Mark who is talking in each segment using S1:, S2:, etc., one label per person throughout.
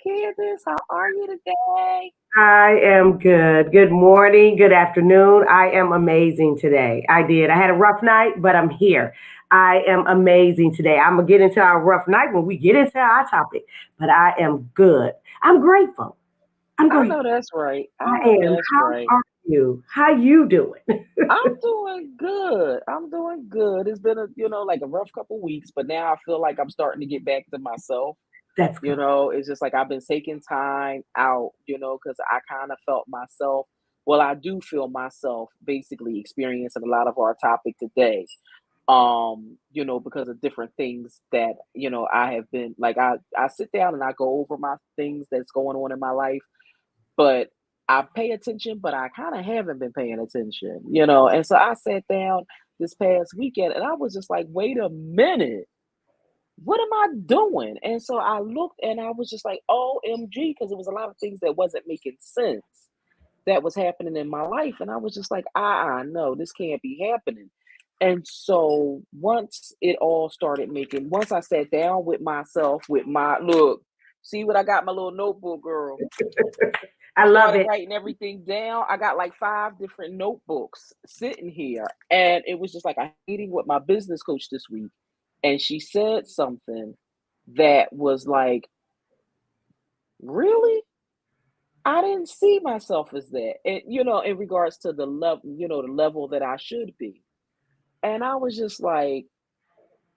S1: Candace. How are you today?
S2: I am good. Good morning, good afternoon. I am amazing today. I did. I had a rough night, but I'm here. I am amazing today. I'm going to get into our rough night when we get into our topic, but I am good. I'm grateful. I'm
S1: I know
S2: grateful.
S1: that's right. I
S2: I
S1: know
S2: am.
S1: that's right.
S2: How are you? How you doing?
S1: I'm doing good. I'm doing good. It's been like a rough couple weeks, but now I feel like I'm starting to get back to myself.
S2: That's good.
S1: It's just like I've been taking time out, because I kind of felt myself. Well, I do feel myself basically experiencing a lot of our topic today. Because of different things that, I have been like I sit down and I go over my things that's going on in my life, but I pay attention, but I kind of haven't been paying attention. And so I sat down this past weekend and I was just like, wait a minute, what am I doing? And so I looked and I was just like, OMG, because it was a lot of things that wasn't making sense that was happening in my life. And I was just like, no, this can't be happening. And so once I sat down with myself, with my look, see what I got, my little notebook, girl,
S2: I love
S1: started
S2: it.
S1: writing everything down. I got like 5 different notebooks sitting here. And it was just like a meeting with my business coach this week. And she said something that was like, really? I didn't see myself as that. And in regards to the level, the level that I should be. And I was just like,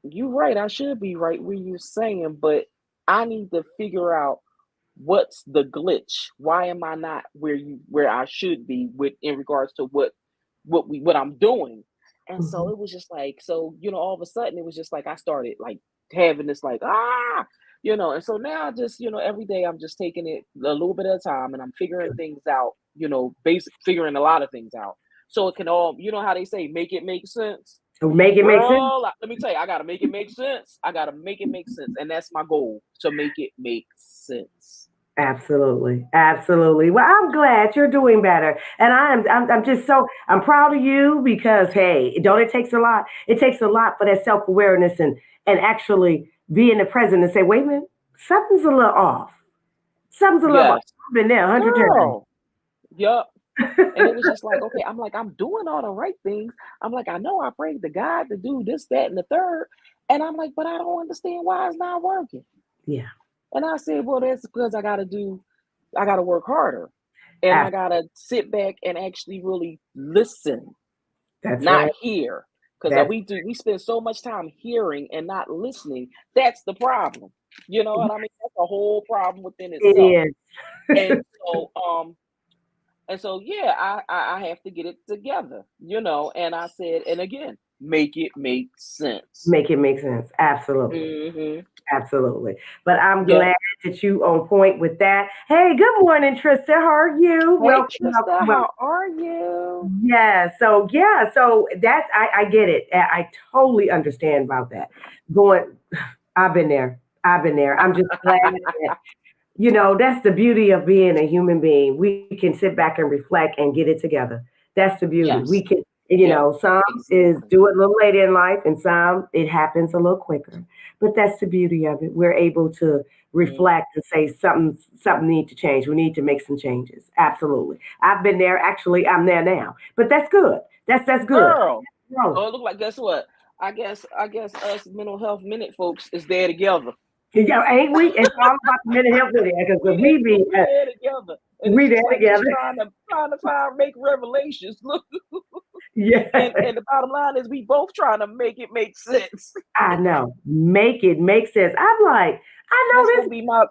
S1: you're right, I should be right where you're saying, but I need to figure out what's the glitch. Why am I not where I should be with in regards to what I'm doing? And so
S2: Mhm.
S1: it was just like, so all of a sudden it was just like I started like having this like and so now I just every day I'm just taking it a little bit at a time and I'm figuring things out, basic figuring a lot of things out. So it can all, how they say, make it make sense.
S2: Make it make sense.
S1: Girl, let me tell you, I gotta make it make sense. I gotta make it make sense. And that's my goal, to make it make sense.
S2: Absolutely, absolutely. Well, I'm glad you're doing better, and I'm just so I'm proud of you because hey, don't it takes a lot? It takes a lot for that self awareness and actually be in the present and say, wait a minute, something's a little off. Something's a little off.
S1: Yes.
S2: I've been there 100 times.
S1: Girl. Yup. And it was just like, okay, I'm like, I'm doing all the right things. I'm like, I know I prayed to God to do this, that, and the third. And I'm like, but I don't understand why it's not working.
S2: Yeah,
S1: And I said, well, that's because I gotta work harder. And I
S2: ab-
S1: gotta sit back and actually really listen,
S2: that's
S1: not
S2: right.
S1: hear. Because
S2: That's
S1: we spend so much time hearing and not listening. That's the problem. You know what I mean? That's a whole problem within itself.
S2: it
S1: And
S2: is.
S1: so yeah, I have to get it together. And I said, and again, make it make sense.
S2: Make it make sense. Absolutely.
S1: Hmm.
S2: Absolutely. But I'm
S1: Yep.
S2: glad that you on point with that. Hey, good morning, Trista. How are you?
S1: Hey
S2: Welcome,
S1: Trista,
S2: welcome, welcome.
S1: how are you?
S2: So that's I get it. I totally understand about that. Going, I've been there. I've been there. I'm just glad that that's the beauty of being a human being. We can sit back and reflect and get it together. That's the beauty. We
S1: Yes.
S2: can,
S1: Yep.
S2: some is
S1: Exactly.
S2: do it a little later in life, and some it happens a little quicker. But that's the beauty of it. We're able to
S1: Mm.
S2: reflect and say something need to change. We need to make some changes. Absolutely. I've been there. Actually, I'm there now. But that's good. That's good.
S1: Girl.
S2: Growth.
S1: Oh, it look like, guess what? I guess us mental health minute folks is there together.
S2: Yeah, ain't we? It's all about the mental health with it because
S1: We there together. And it's
S2: we
S1: just
S2: there
S1: like just
S2: together.
S1: trying to find make revelations. Look,
S2: Yeah.
S1: and the bottom line is we both trying to make it make sense.
S2: I know. Make it make sense. I'm like, I
S1: That's
S2: know
S1: gonna
S2: this.
S1: be my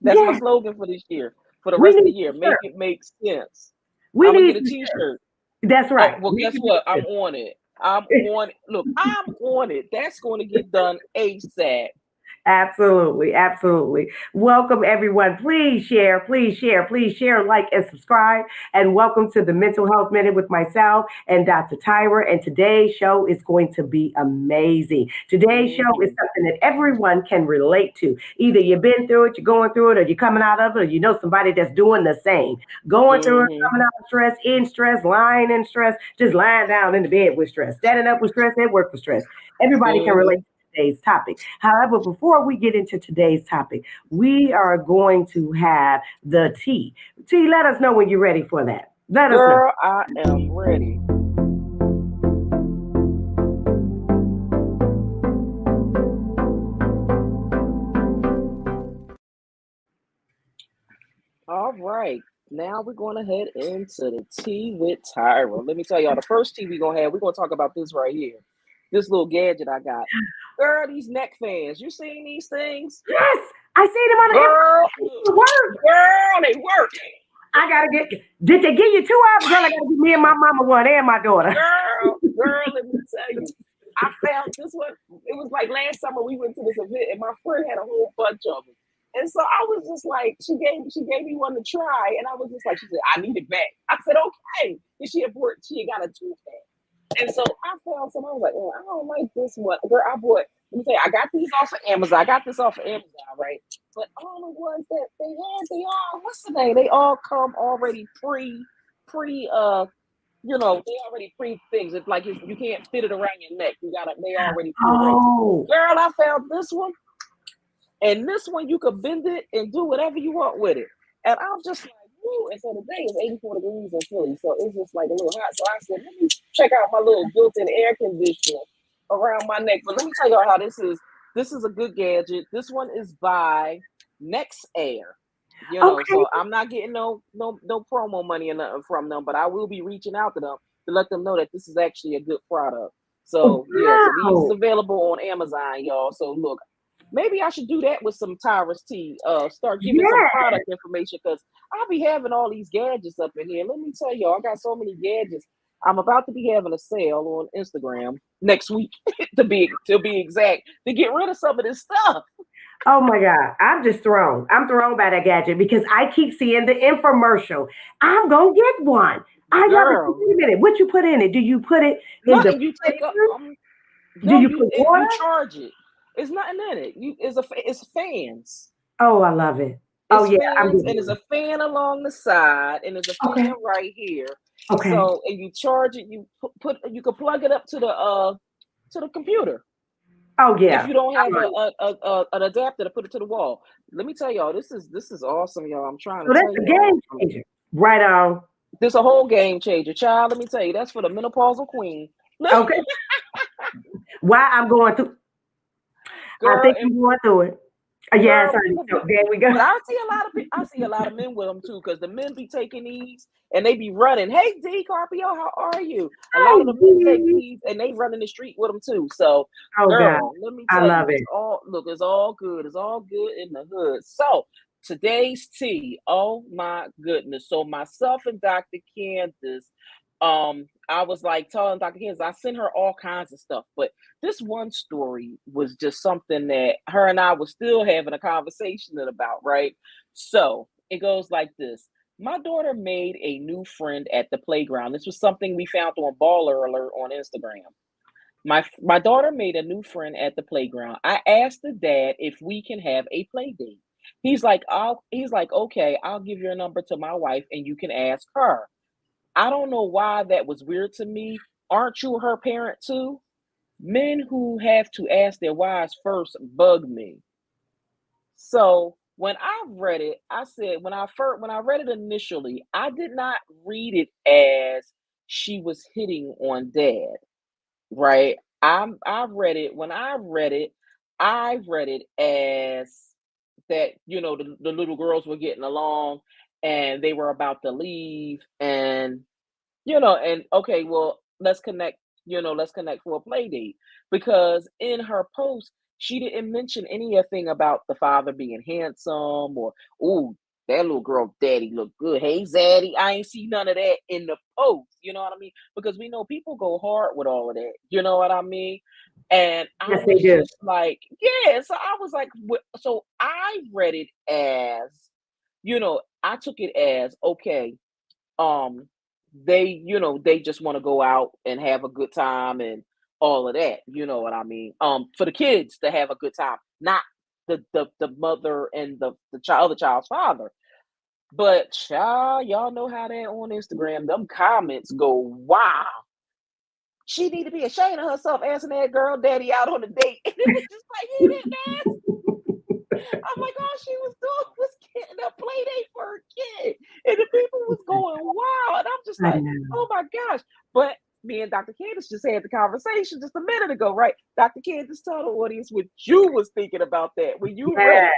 S1: that's my
S2: Yeah,
S1: slogan for this year. For the
S2: we
S1: rest of the
S2: need
S1: year.
S2: some
S1: Make
S2: shirts.
S1: it make sense.
S2: We
S1: I'm gonna
S2: need
S1: get a
S2: some shirts.
S1: t-shirt.
S2: That's
S1: Oh,
S2: right.
S1: well,
S2: We
S1: guess
S2: can
S1: what? I'm
S2: make
S1: on it. I'm
S2: this.
S1: on it. Look, I'm on it. That's going to get done ASAP.
S2: Absolutely, absolutely. Welcome everyone. Please share, please share, please share, like, and subscribe. And welcome to the Mental Health Minute with myself and Dr. Tyra. And today's show is going to be amazing. Today's show is
S1: Hmm.
S2: something that everyone can relate to. Either you've been through it, you're going through it, or you're coming out of it, or you know somebody that's doing the same. Going through it,
S1: Hmm.
S2: coming out of stress, in stress, lying in stress, just lying down in the bed with stress, standing up with stress, at work with stress. Everybody can relate
S1: Hmm.
S2: today's topic. However, before we get into today's topic, we are going to have the tea. T, let us know when you're ready for that. Let us know.
S1: Girl, I am ready. All right. Now we're going to head into the tea with Tyra. Let me tell y'all, the first tea we're gonna talk about this right here. This little gadget I got. Girl, these neck fans. You seen these things?
S2: Yes, I see them on
S1: Girl,
S2: the work.
S1: girl, they work.
S2: I gotta get. Did they give you two of them, girl? I gotta give me and my mama one and my daughter.
S1: Girl, let me tell you. I found this one. It was like last summer we went to this event and my friend had a whole bunch of them. And so I was just like, she gave me one to try, and I was just like, she said, I need it back. I said, okay. And she got a two-pack. And so I found some. I was like, oh, I don't like this one. Girl, I bought. Let me tell you, I got these off of Amazon. I got this off of Amazon, right? But all the ones that they had, they all what's the name? They all come already pre they already pre things. It's like you can't fit it around your neck. They already prearranged.
S2: Oh,
S1: Girl, I found this one, and this one you could bend it and do whatever you want with it. And I'm just like, woo. And so today is 84 degrees in Philly, so it's just like a little hot. So I said, let me check out my little built-in air conditioner around my neck. But let me tell y'all how this is. This is a good gadget. This one is by Next Air.
S2: okay.
S1: So I'm not getting no promo money or nothing from them, but I will be reaching out to them to let them know that this is actually a good product. So yeah, so these is
S2: Wow.
S1: available on Amazon, y'all. So look, maybe I should do that with some Tyra's tea. Start giving some
S2: Yeah.
S1: product information because I'll be having all these gadgets up in here. Let me tell y'all, I got so many gadgets. I'm about to be having a sale on Instagram next week to be exact to get rid of some of this stuff.
S2: Oh my God. I'm just thrown. I'm thrown by that gadget because I keep seeing the infomercial. I'm gonna get one. I love it.
S1: Girl,
S2: Wait a minute. What you put in it? Do you put it in the
S1: nothing. You take a
S2: freezer? Do
S1: no,
S2: you put water?
S1: you charge it. It's nothing in it. It's fans.
S2: Oh, I love it. Oh
S1: It's
S2: yeah, I'm
S1: fans, and
S2: getting
S1: there's a
S2: one.
S1: fan along the side, and there's a
S2: Okay.
S1: fan right here.
S2: Okay.
S1: So, and you charge it. You you can plug it up to the computer
S2: Oh
S1: if
S2: yeah.
S1: you don't
S2: I
S1: have
S2: love it.
S1: an adapter to put it to the wall. Let me tell y'all, this is awesome, y'all. I'm trying
S2: So
S1: to
S2: that's
S1: tell
S2: a
S1: y'all.
S2: game changer. Right on.
S1: This a whole game changer, child. Let me tell you, that's for the menopausal queen.
S2: Okay. Why I'm going through I
S1: Girl,
S2: think
S1: and
S2: I'm going through it. Yes,
S1: girl,
S2: honey.
S1: people
S2: So
S1: be,
S2: there we go.
S1: but I see a lot of men with them too, because the men be taking these and they be running. Hey, D Carpio, how are you? A lot
S2: Hey,
S1: of the men take
S2: Dee.
S1: these and they run in the street with them too. So,
S2: Oh God.
S1: girl, let me
S2: I
S1: tell you,
S2: love it.
S1: it's all good. It's all good in the hood. So today's tea, oh my goodness. So myself and Dr. Candace, I was like telling Dr. Candace, I sent her all kinds of stuff, but this one story was just something that her and I was still having a conversation about, right? So it goes like this. My daughter made a new friend at the playground. This was something we found on Baller Alert on Instagram. My daughter made a new friend at the playground. I asked the dad if we can have a play date. He's like, okay, I'll give your number to my wife and you can ask her. I don't know why that was weird to me. Aren't you her parent too? Men who have to ask their wives first bug me. So when I read it, I said when I read it initially, I did not read it as she was hitting on dad, right? I read it as that, the little girls were getting along and they were about to leave, and okay, well, let's connect for a play date. Because in her post, she didn't mention anything about the father being handsome or, ooh, that little girl daddy look good. Hey, Zaddy. I ain't see none of that in the post. You know what I mean? Because we know people go hard with all of that. You know what I mean? And I
S2: Yes, they
S1: was
S2: do.
S1: just like, yeah. So I was like, so I read it as, I took it as, okay, um they just want to go out and have a good time and all of that, you know what I mean, for the kids to have a good time, not the mother and the child's father. But child, y'all know how that on Instagram, them comments go wow. she need to be ashamed of herself asking that girl daddy out on a date. And it was just like, he didn't ask. I'm like, all she was doing was getting a play date for her kid. And the people was going wild. And I'm just
S2: I
S1: like,
S2: know.
S1: oh my gosh. But me and Dr. Candace just had the conversation just a minute ago, right? Dr. Candace, tell the audience what you was thinking about that when you read
S2: Yes,
S1: it.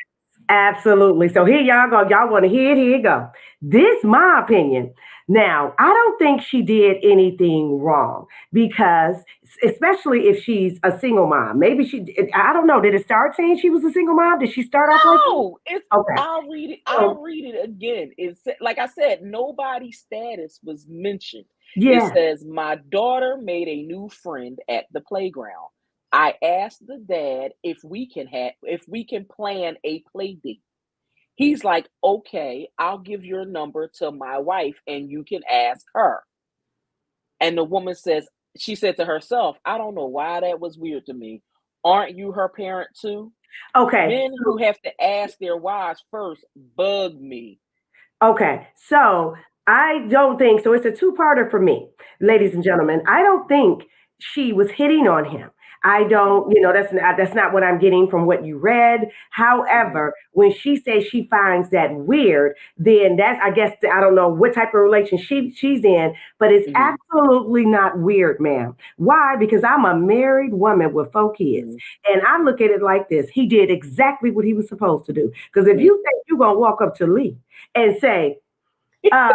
S2: absolutely. So here y'all go. Y'all want to hear it? Here you go. This my opinion. Now, I don't think she did anything wrong because, especially if she's a single mom, maybe she. I don't know. Did it start saying she was a single mom? Did she start off like that?
S1: No, it's
S2: Okay.
S1: I'll read it. I'll
S2: So
S1: read it again. It's like I said, nobody's status was mentioned. It
S2: yeah.
S1: says, my daughter made a new friend at the playground. I asked the dad if we can plan a play date. He's like, okay, I'll give your number to my wife and you can ask her. And the woman says, she said to herself, I don't know why that was weird to me. Aren't you her parent too?
S2: Okay.
S1: Men who have to ask their wives first bug me.
S2: Okay, so I don't think so. It's a two-parter for me, ladies and gentlemen. I don't think she was hitting on him. I don't, that's not what I'm getting from what you read.
S1: Mhm,
S2: However, when she says she finds that weird, then that's, I guess, I don't know what type of relationship she's in, but it's
S1: mhm,
S2: absolutely not weird, ma'am. Why? Because I'm a married woman with 4 kids,
S1: mhm,
S2: and I look at it like this: he did exactly what he was supposed to do. Because if
S1: mhm,
S2: you think you're gonna walk up to Lee and say, uh,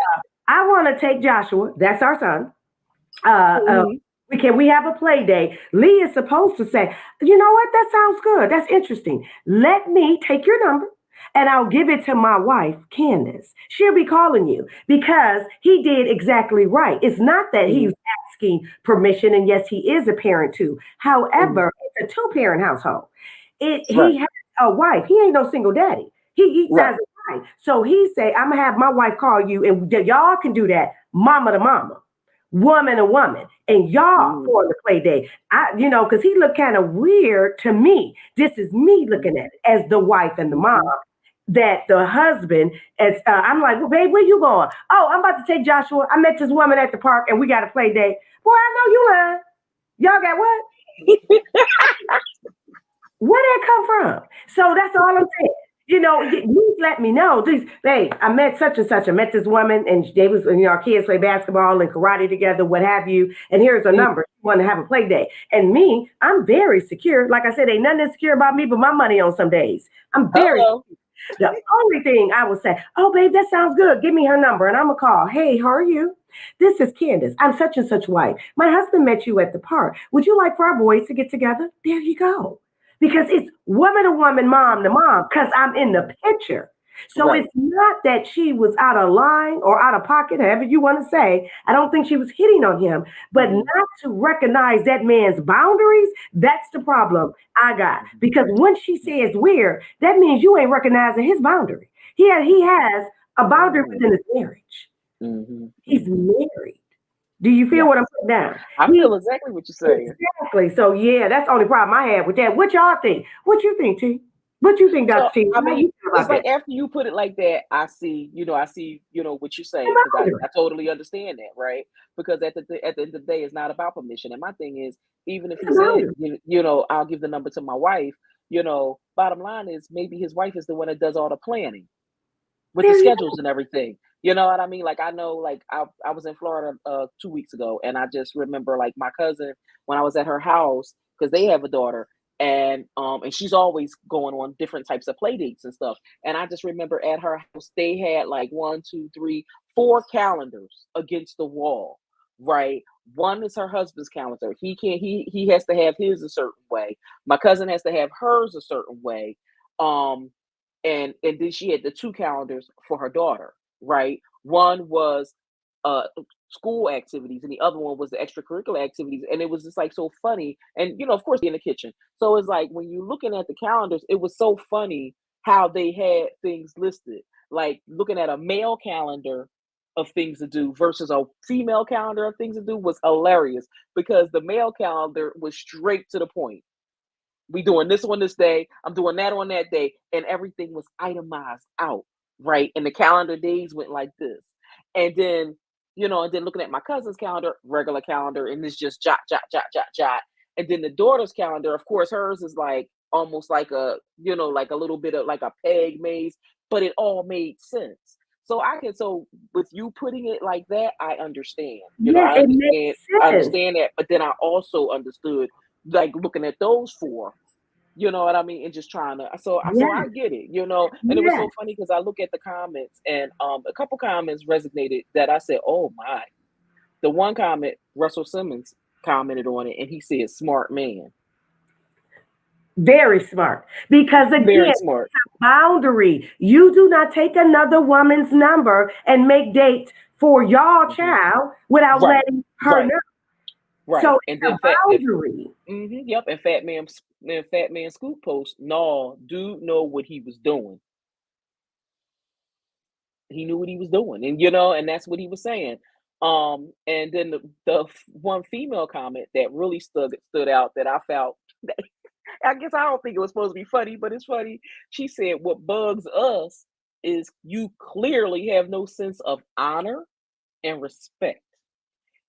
S2: I want to take Joshua, that's our son. Uh, uh,
S1: mhm,
S2: we have a play day. Lee is supposed to say, you know what? That sounds good. That's interesting. Let me take your number and I'll give it to my wife, Candace. She'll be calling you because he did exactly right. It's not that he's
S1: mhm,
S2: asking permission, and yes, he is a parent too.
S1: mhm.
S2: However, it's a two-parent household. He
S1: Right,
S2: has a wife. He ain't no single daddy. He has
S1: right.
S2: a wife. So he say, I'm gonna have my wife call you, and y'all can do that, mama to mama, woman to woman, and y'all
S1: Mhm,
S2: for the play day. Because he looked kind of weird to me. This is me looking at
S1: mhm,
S2: it as the wife and the mom.
S1: mhm.
S2: That the husband, as I'm like, well, babe, where you going? Oh, I'm about to take Joshua. I met this woman at the park, and we got a play day. Boy, I know you lying. Y'all got what? Where did that come from? So that's all I'm saying. Please let me know. Please, hey, I met such and such. I met this woman, and they was, our kids play basketball and karate together, what have you. And here's her
S1: Mm,
S2: number. She wanted to have a play day. And me, I'm very secure. Like I said, ain't nothing insecure about me but my money on some days. I'm very.
S1: hello.
S2: The only thing I would say, oh, babe, that sounds good. Give me her number, and I'm gonna call. Hey, how are you? This is Candace. I'm such and such wife. My husband met you at the park. Would you like for our boys to get together? There you go, because it's woman to woman, mom to
S1: Mhm,
S2: mom, because I'm in the
S1: mhm.
S2: picture. So
S1: Right.
S2: it's not that she was out of line or out of pocket, however you want to say. I don't think she was hitting on him, but
S1: Mhm,
S2: not to recognize that man's boundaries, that's the problem I got.
S1: mhm,
S2: Because once she says weird, that means you ain't recognizing his boundary. He has a boundary
S1: mhm,
S2: within his marriage.
S1: mhm,
S2: He's
S1: mhm.
S2: married. Do you feel
S1: Yes.
S2: what I'm putting down?
S1: I
S2: He
S1: feel exactly what you're saying.
S2: Exactly. So yeah, that's the only problem I have with that. What y'all think? What you think, T? What you think,
S1: So,
S2: Dr. T?
S1: I
S2: How
S1: mean,
S2: you feel
S1: it's
S2: about that?
S1: like after you put it like that, I see, what you're
S2: The
S1: saying because I
S2: boundary.
S1: totally understand that, right? Because at the end of the day, it's not about permission. And my thing is, even if
S2: It's
S1: he
S2: a
S1: said,
S2: boundary.
S1: I'll give the number to my wife, bottom line is maybe his wife is the one that does all the planning with the
S2: There you
S1: schedules and everything. You know what I mean? Like I know, like I was in Florida 2 weeks ago, and I just remember like my cousin when I was at her house because they have a daughter, and she's always going on different types of play dates and stuff. And I just remember at her house they had like one, two, three, four calendars against the wall. Right, one is her husband's calendar. He has to have his a certain way. My cousin has to have hers a certain way. Um, and then she had the two calendars for her daughter, right? One was uh school activities and the other one was the extracurricular activities, and it was just like so funny. And of course in the kitchen, so it's like when you're looking at the calendars, it was so funny how they had things listed, like looking at a male calendar of things to do versus a female calendar of things to do was hilarious because the male calendar was straight to the point. We doing this on this day, I'm doing that on that day, and everything was itemized out, right? And the calendar days went like this. And then And then looking at my cousin's calendar, regular calendar, and it's just jot, jot, jot, jot, jot. And then the daughter's calendar, of course, hers is like almost like like a little bit of like a peg maze, but it all made sense. So with you putting it like that, I understand.
S2: Yeah,
S1: I
S2: it makes
S1: understand. I
S2: sense.
S1: understand that, but then I also understood like looking at those four, you know what I mean, and just trying to. So
S2: Yes,
S1: I get it, and it was
S2: yes.
S1: so funny because I look at the comments and a couple comments resonated that I said, "Oh my." The one comment Russell Simmons commented on it, and he said, "Smart man,
S2: Very smart. Because
S1: very
S2: again,
S1: smart."
S2: boundary. You do not take another woman's number and make dates for your
S1: Hmm.
S2: child without
S1: Right,
S2: letting her
S1: right,
S2: know. So
S1: right. And
S2: it's a
S1: then fat, if
S2: boundary.
S1: yep, and Fat Man Scoop post, no, dude, know what he was doing. He knew what he was doing, and and that's what he was saying. And then one female comment that really stood out that I felt. I guess I don't think it was supposed to be funny, but it's funny. She said, "What bugs us is you clearly have no sense of honor and respect.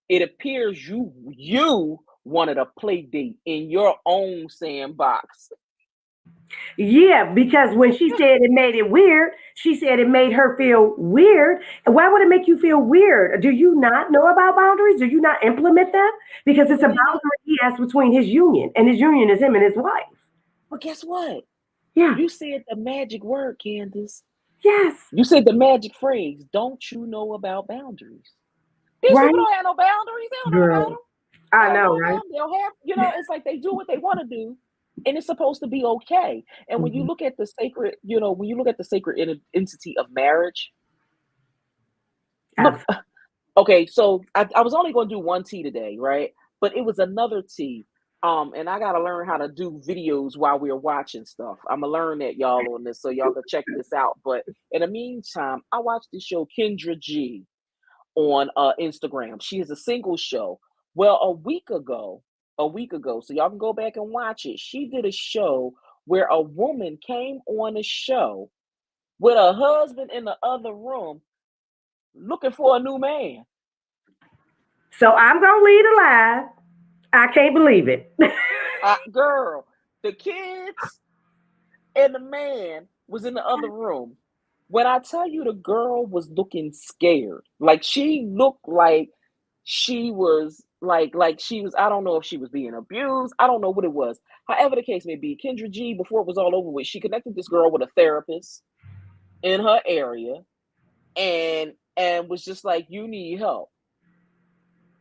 S1: It appears you wanted a play date in your own sandbox."
S2: Yeah, because when she said it made it weird, she said it made her feel weird. Why would it make you feel weird? Do you not know about boundaries? Do you not implement them? Because it's a
S1: But then,
S2: boundary he has between his union, and his union is him and his wife.
S1: but guess what?
S2: Yeah.
S1: You said the magic word, Candace.
S2: Yes.
S1: You said the magic phrase. Don't you know about boundaries? These
S2: Right,
S1: people don't have no boundaries. They don't know about
S2: girl.
S1: them. They
S2: I
S1: don't
S2: know,
S1: know
S2: right?
S1: about them. They don't have, it's like they do what they want to do, and it's supposed to be okay. And when you
S2: Hmm.
S1: look at the sacred, when you look at the sacred entity of marriage, look,
S2: Absolutely.
S1: okay, so I was only going to do one T today, right? But it was another T. And I gotta learn how to do videos while we're watching stuff. I'm gonna learn that y'all on this so y'all can check this out. But in the meantime, I watched the show Kendra G on Instagram. She is a single show. Well, a week ago, so y'all can go back and watch it. She did a show where a woman came on a show with a husband in the other room looking for a new man.
S2: So I'm gonna lead a lie. I can't believe it.
S1: Girl, the kids and the man was in the other room. When I tell you the girl was looking scared, like she looked like she was like she was. I don't know if she was being abused. I don't know what it was. However the case may be, Kendra G, before it was all over with, she connected this girl with a therapist in her area, and was just like, "You need help."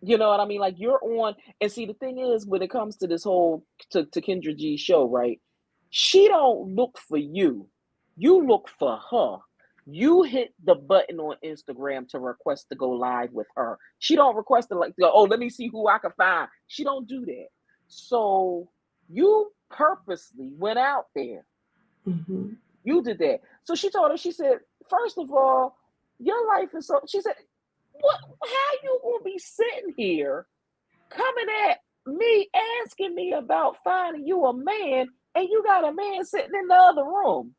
S1: You know what I mean? Like you're on, and see the thing is, when it comes to this whole to Kendra G show, right? She don't look for you. You look for her. You hit the button on Instagram to request to go live with her. She don't request to like go, oh, let me see who I can find. She don't do that. So you purposely went out there.
S2: Hmm.
S1: You did that. So she told her, she said, first of all, your life is so she said, what how you gonna be sitting here coming at me asking me about finding you a man and you got a man sitting in the other room.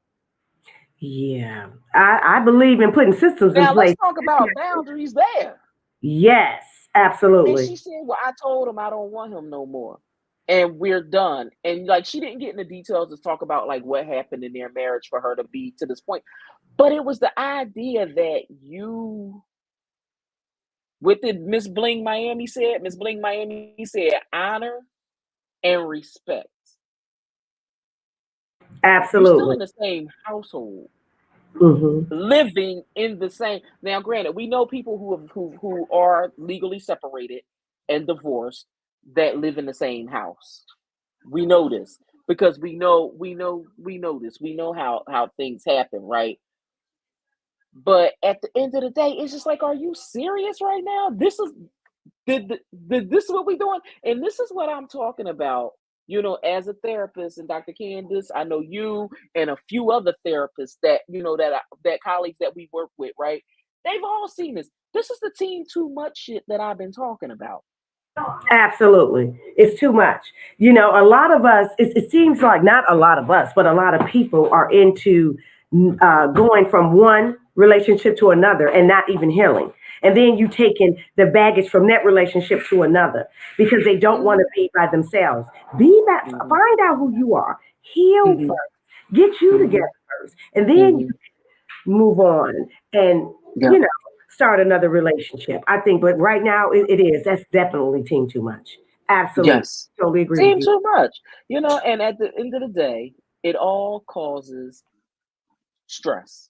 S2: Yeah, I believe in putting systems in
S1: Now let's
S2: place.
S1: talk about boundaries there.
S2: Yes,
S1: And
S2: absolutely.
S1: she said, well, I told him I don't want him no more. And we're done. And like she didn't get into details to talk about like what happened in their marriage for her to be to this point. But it was the idea that you what did Miss Bling Miami said? Miss Bling Miami said honor and respect. You're still
S2: Absolutely.
S1: in the same household,
S2: Hmm.
S1: living in the same. Now, granted, we know people who are legally separated and divorced that live in the same house. We know this because we know this. We know how things happen, right? But at the end of the day, it's just like, are you serious right now? This is what we doing, and this is what I'm talking about. As a therapist, and Dr. Candice, I know you and a few other therapists that that colleagues that we work with, right? They've all seen this. This is the team too much shit that I've been talking about.
S2: Absolutely. It's too much. A lot of us, it seems like not a lot of us, but a lot of people are into going from one relationship to another and not even healing. And then you taking the baggage from that relationship to another because they don't want to
S1: Mhm.
S2: be by themselves. Be back,
S1: Mhm.
S2: find out who you are, heal
S1: Mhm.
S2: first, get you together
S1: Mhm.
S2: first, and then
S1: Mhm.
S2: move on and,
S1: Yeah.
S2: you know, start another relationship. I think, but right now it is. That's definitely team too much. Absolutely.
S1: Yes.
S2: Totally agree with
S1: Seem
S2: you.
S1: too much. And at the end of the day, it all causes stress,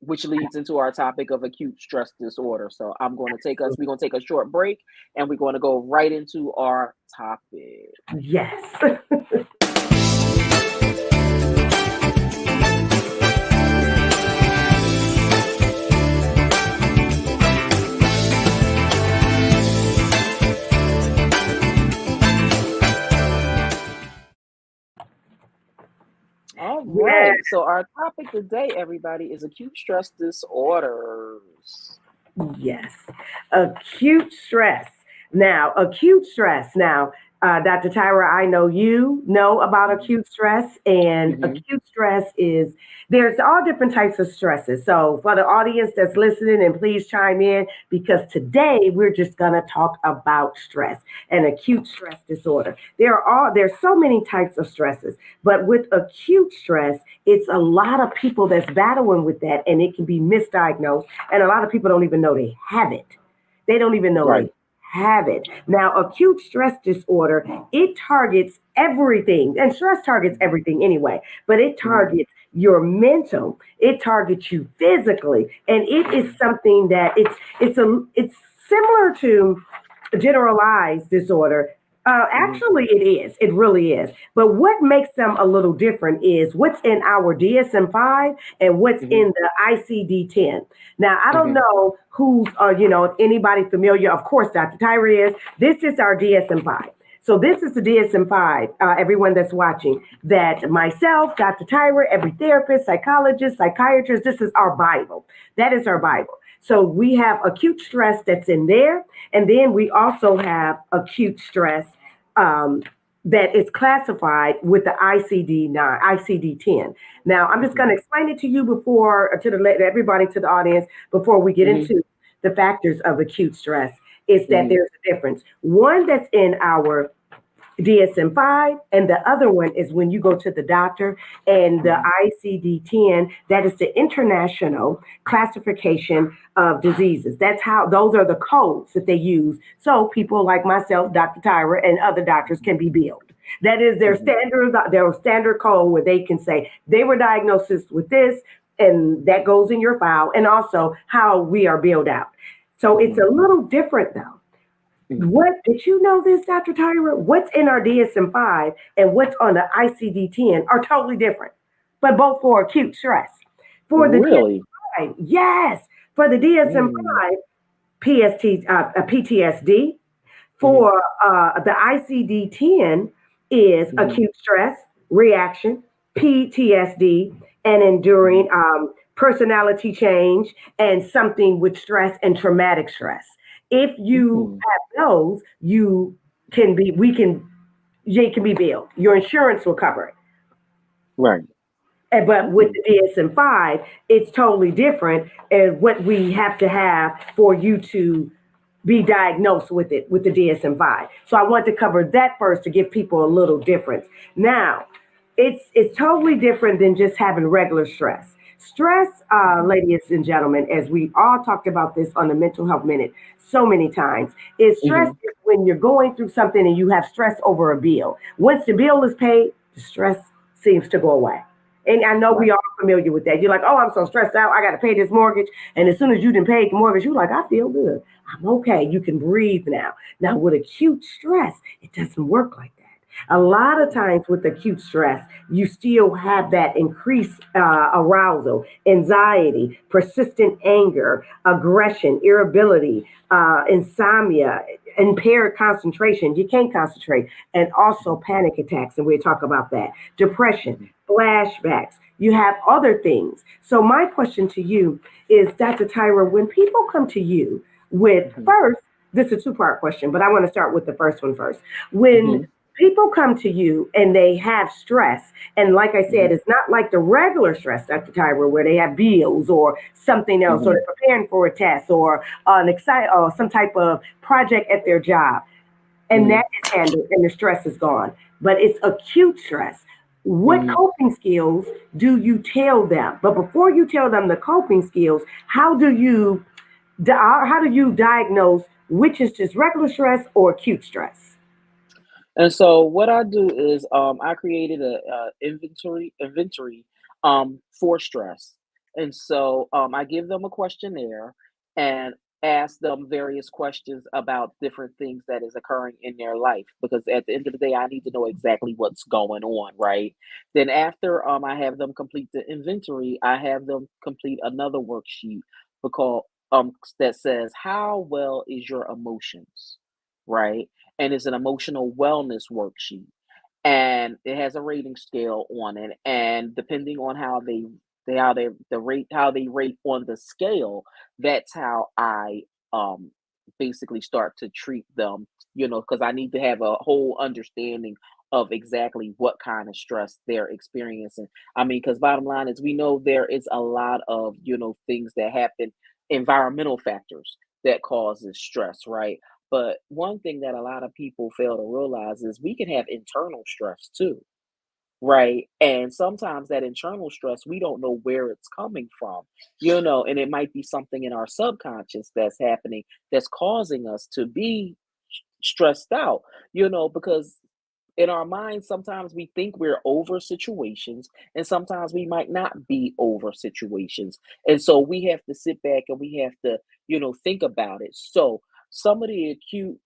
S1: which leads into our topic of acute stress disorder. So we're going to take a short break and we're going to go right into our topic.
S2: Yes.
S1: All
S2: Yeah.
S1: right. So our topic today, everybody, is acute stress disorders.
S2: Yes. Acute stress. Now, acute stress. Now, Dr. Tyra, I know you know about
S1: Hmm.
S2: acute stress, and
S1: Hmm.
S2: acute stress is there's all different types of stresses. So, for the audience that's listening, and please chime in because today we're just going to talk about stress and acute stress disorder. There's so many types of stresses, but with acute stress, it's a lot of people that's battling with that, and it can be misdiagnosed and a lot of people don't even know they have it. They don't even know
S1: Right.
S2: they have it. Now, acute stress disorder, it targets everything, and stress targets
S1: Hmm.
S2: everything anyway, but it
S1: Hmm.
S2: targets your mental, it targets you physically, and it is
S1: Hmm.
S2: something that it's similar to generalized disorder.
S1: Hmm.
S2: Actually, it is. It really is. But what makes them a little different is what's in our DSM 5 and what's
S1: Hmm.
S2: in the ICD 10. Now, I don't
S1: Hmm.
S2: know who's, if anybody familiar. Of course, Dr. Tyree is. This is our DSM 5. So this is the DSM 5, everyone that's watching, that myself, Dr. Tyra, every therapist, psychologist, psychiatrist, this is our Bible. That is our
S1: Hmm.
S2: Bible. So we have acute stress that's in there, and then we also have acute stress um, that is classified with the ICD 9, ICD 10. Now, I'm just
S1: Hmm.
S2: going to explain it to you before, to everybody, to the audience, before we get
S1: Hmm.
S2: into the factors of acute stress, is that
S1: Hmm.
S2: there's a difference. One that's in our DSM 5, and the other one is when you go to the doctor, and the
S1: Hmm.
S2: ICD 10, that is the International Classification of Diseases. That's how, those are the codes that they use. So people like myself, Dr. Tyra, and other doctors can be billed. That is
S1: Hmm.
S2: their standard code where they can say they were diagnosed with this, and that goes in your file, and also how we are billed out. So it's
S1: Hmm.
S2: a little different though.
S1: Hmm.
S2: What did you know this, Dr. Tyra? What's in our DSM 5 and what's on the ICD 10 are totally different, but both for acute stress. For the
S1: Really?
S2: DSM 5, yes, for the DSM
S1: Mm.
S2: 5, PTSD.
S1: Hmm.
S2: For the ICD 10 is
S1: Hmm.
S2: acute stress, reaction, PTSD, and
S1: Hmm.
S2: enduring personality change, and something with stress and traumatic stress. If you
S1: Hmm.
S2: have those, you can be billed. Your insurance will cover it.
S1: Right.
S2: But with
S1: Hmm.
S2: the DSM 5, it's totally different as what we have to have for you to be diagnosed with it with the DSM 5. So I want to cover that first to give people a little difference. Now, it's totally different than just having regular stress. Stress,
S1: Hmm.
S2: ladies and gentlemen, as we all talked about this on the Mental Health Minute so many times, is stress
S1: Hmm.
S2: is when you're going through something and you have stress over a bill. Once the bill is paid, the stress seems to go away. And I know we
S1: Right.
S2: are familiar with that. You're like, oh, I'm so stressed out. I got to pay this mortgage. And as soon as you didn't pay the mortgage, you're like, I feel good. I'm okay. You can breathe now. Now, with acute stress, it doesn't work like that. A lot of times with acute stress, you still have that increased arousal, anxiety, persistent anger, aggression, irritability, insomnia, impaired concentration. You can't concentrate, and also
S1: Hmm.
S2: panic attacks. And we'll talk about that. Depression,
S1: Hmm.
S2: flashbacks. You have other things. So, my question to you is, Dr. Tyra, when people come to you with
S1: Hmm.
S2: first, this is a two-part question, but I want to start with the first one first. When
S1: Hmm.
S2: people come to you and they have stress. And like I said,
S1: Mhm,
S2: it's not like the regular stress, Dr. Tyra, where they have bills or something else, or
S1: mhm,
S2: they're preparing for a test or an excite or some type of project at their job. And
S1: mhm,
S2: that is handled and the stress is gone. But it's acute stress. What
S1: mhm.
S2: coping skills do you tell them? But before you tell them the coping skills, how do you diagnose which is just regular stress or acute stress?
S1: And so what I do is I created a inventory for stress. And so I give them a questionnaire and ask them various questions about different things that is occurring in their life, because at the end of the day I need to know exactly what's going on, right? Then after I have them complete the inventory, I have them complete another worksheet because that says how well is your emotions, right? And it's an emotional wellness worksheet, and it has a rating scale on it, and depending on how they rate on the scale, that's how I um basically start to treat them, because I need to have a whole understanding of exactly what kind of stress they're experiencing. I mean, because bottom line is we know there is a lot of things that happen, environmental factors that causes stress, right? But one thing that a lot of people fail to realize is we can have internal stress too, right? And sometimes that internal stress, we don't know where it's coming from, and it might be something in our subconscious that's happening that's causing us to be stressed out, because in our minds, sometimes we think we're over situations, and sometimes we might not be over situations. And so we have to sit back and we have to, think about it. So some of the acute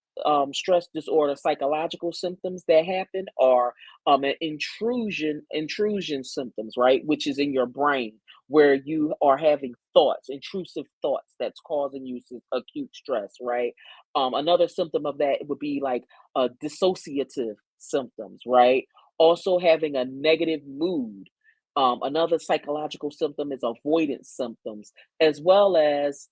S1: stress disorder psychological symptoms that happen are an intrusion symptoms, right? Which is in your brain, where you are having thoughts, intrusive thoughts that's causing you acute stress, right? Another symptom of that would be like dissociative symptoms, right? Also having a negative mood. Another psychological symptom is avoidance symptoms, as well as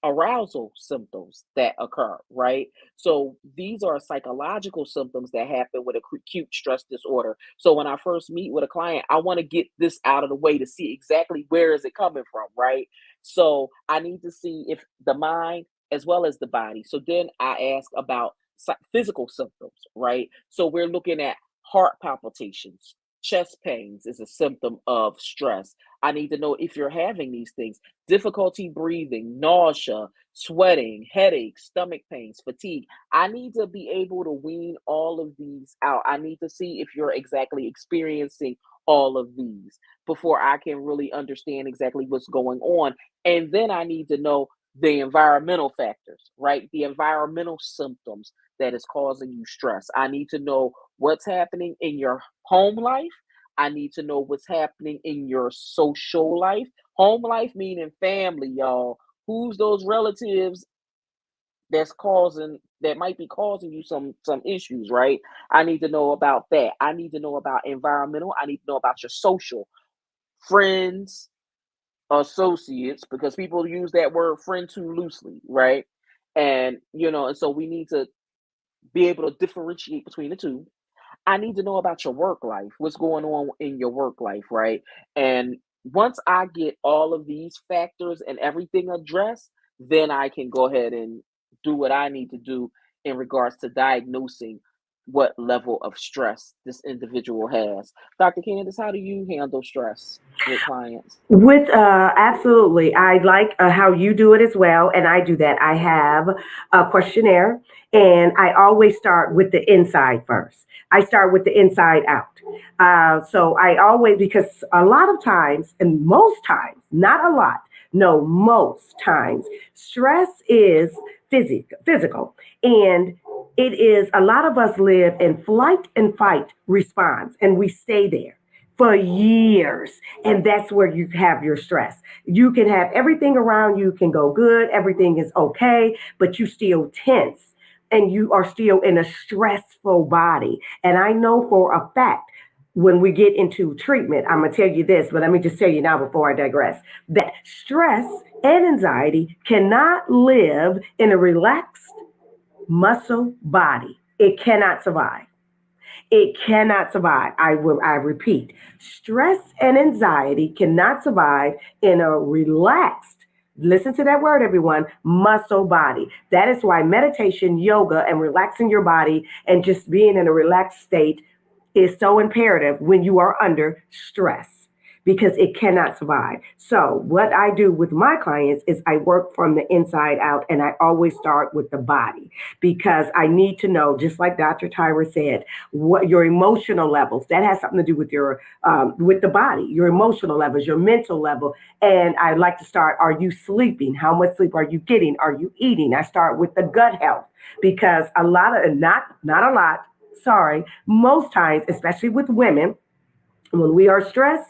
S1: arousal symptoms that occur, right? So these are psychological symptoms that happen with acute stress disorder. So when I first meet with a client, I want to get this out of the way to see exactly where is it coming from, right? So I need to see if the mind as well as the body. So then I ask about physical symptoms, right? So we're looking at heart palpitations, chest pains is a symptom of stress. I need to know if you're having these things: difficulty breathing, nausea, sweating, headaches, stomach pains, fatigue. I need to be able to wean all of these out. I need to see if you're exactly experiencing all of these before I can really understand exactly what's going on. And then I need to know the environmental factors, right? The environmental symptoms that is causing you stress. I need to know what's happening in your home life. I need to know what's happening in your social life. Home life meaning family, y'all. Who's those relatives that might be causing you some issues, right? I need to know about that. I need to know about environmental. I need to know about your social friends, associates, because people use that word friend too loosely, right? And and so we need to be able to differentiate between the two. I need to know about your work life, what's going on in your work life, right? And once I get all of these factors and everything addressed, then I can go ahead and do what I need to do in regards to diagnosing what level of stress this individual has. Dr. Candace, how do you handle stress with clients?
S2: With absolutely, I like how you do it as well, and I do that. I have a questionnaire, and I always start with the inside first. I start with the inside out. So I always, because a lot of times, and most times, not a lot, no, most times, stress is physical, and it is a lot of us live in flight and fight response, and we stay there for years, and that's where you have your stress. You can have everything around you can go good, everything is okay, but you still tense and you are still in a stressful body. And I know for a fact, when we get into treatment, I'm going to tell you this, but let me just tell you now before I digress, that stress and anxiety cannot live in a relaxed muscle body. It cannot survive. It cannot survive. I repeat, stress and anxiety cannot survive in a relaxed, listen to that word, everyone, muscle body. That is why meditation, yoga, and relaxing your body and just being in a relaxed state is so imperative when you are under stress because it cannot survive. So, what I do with my clients is I work from the inside out and I always start with the body because I need to know, just like Dr. Tyra said, what your emotional levels, that has something to do with the body, your emotional levels, your mental level. And I like to start, are you sleeping? How much sleep are you getting? Are you eating? I start with the gut health because a lot of, not a lot, sorry, most times, especially with women, when we are stress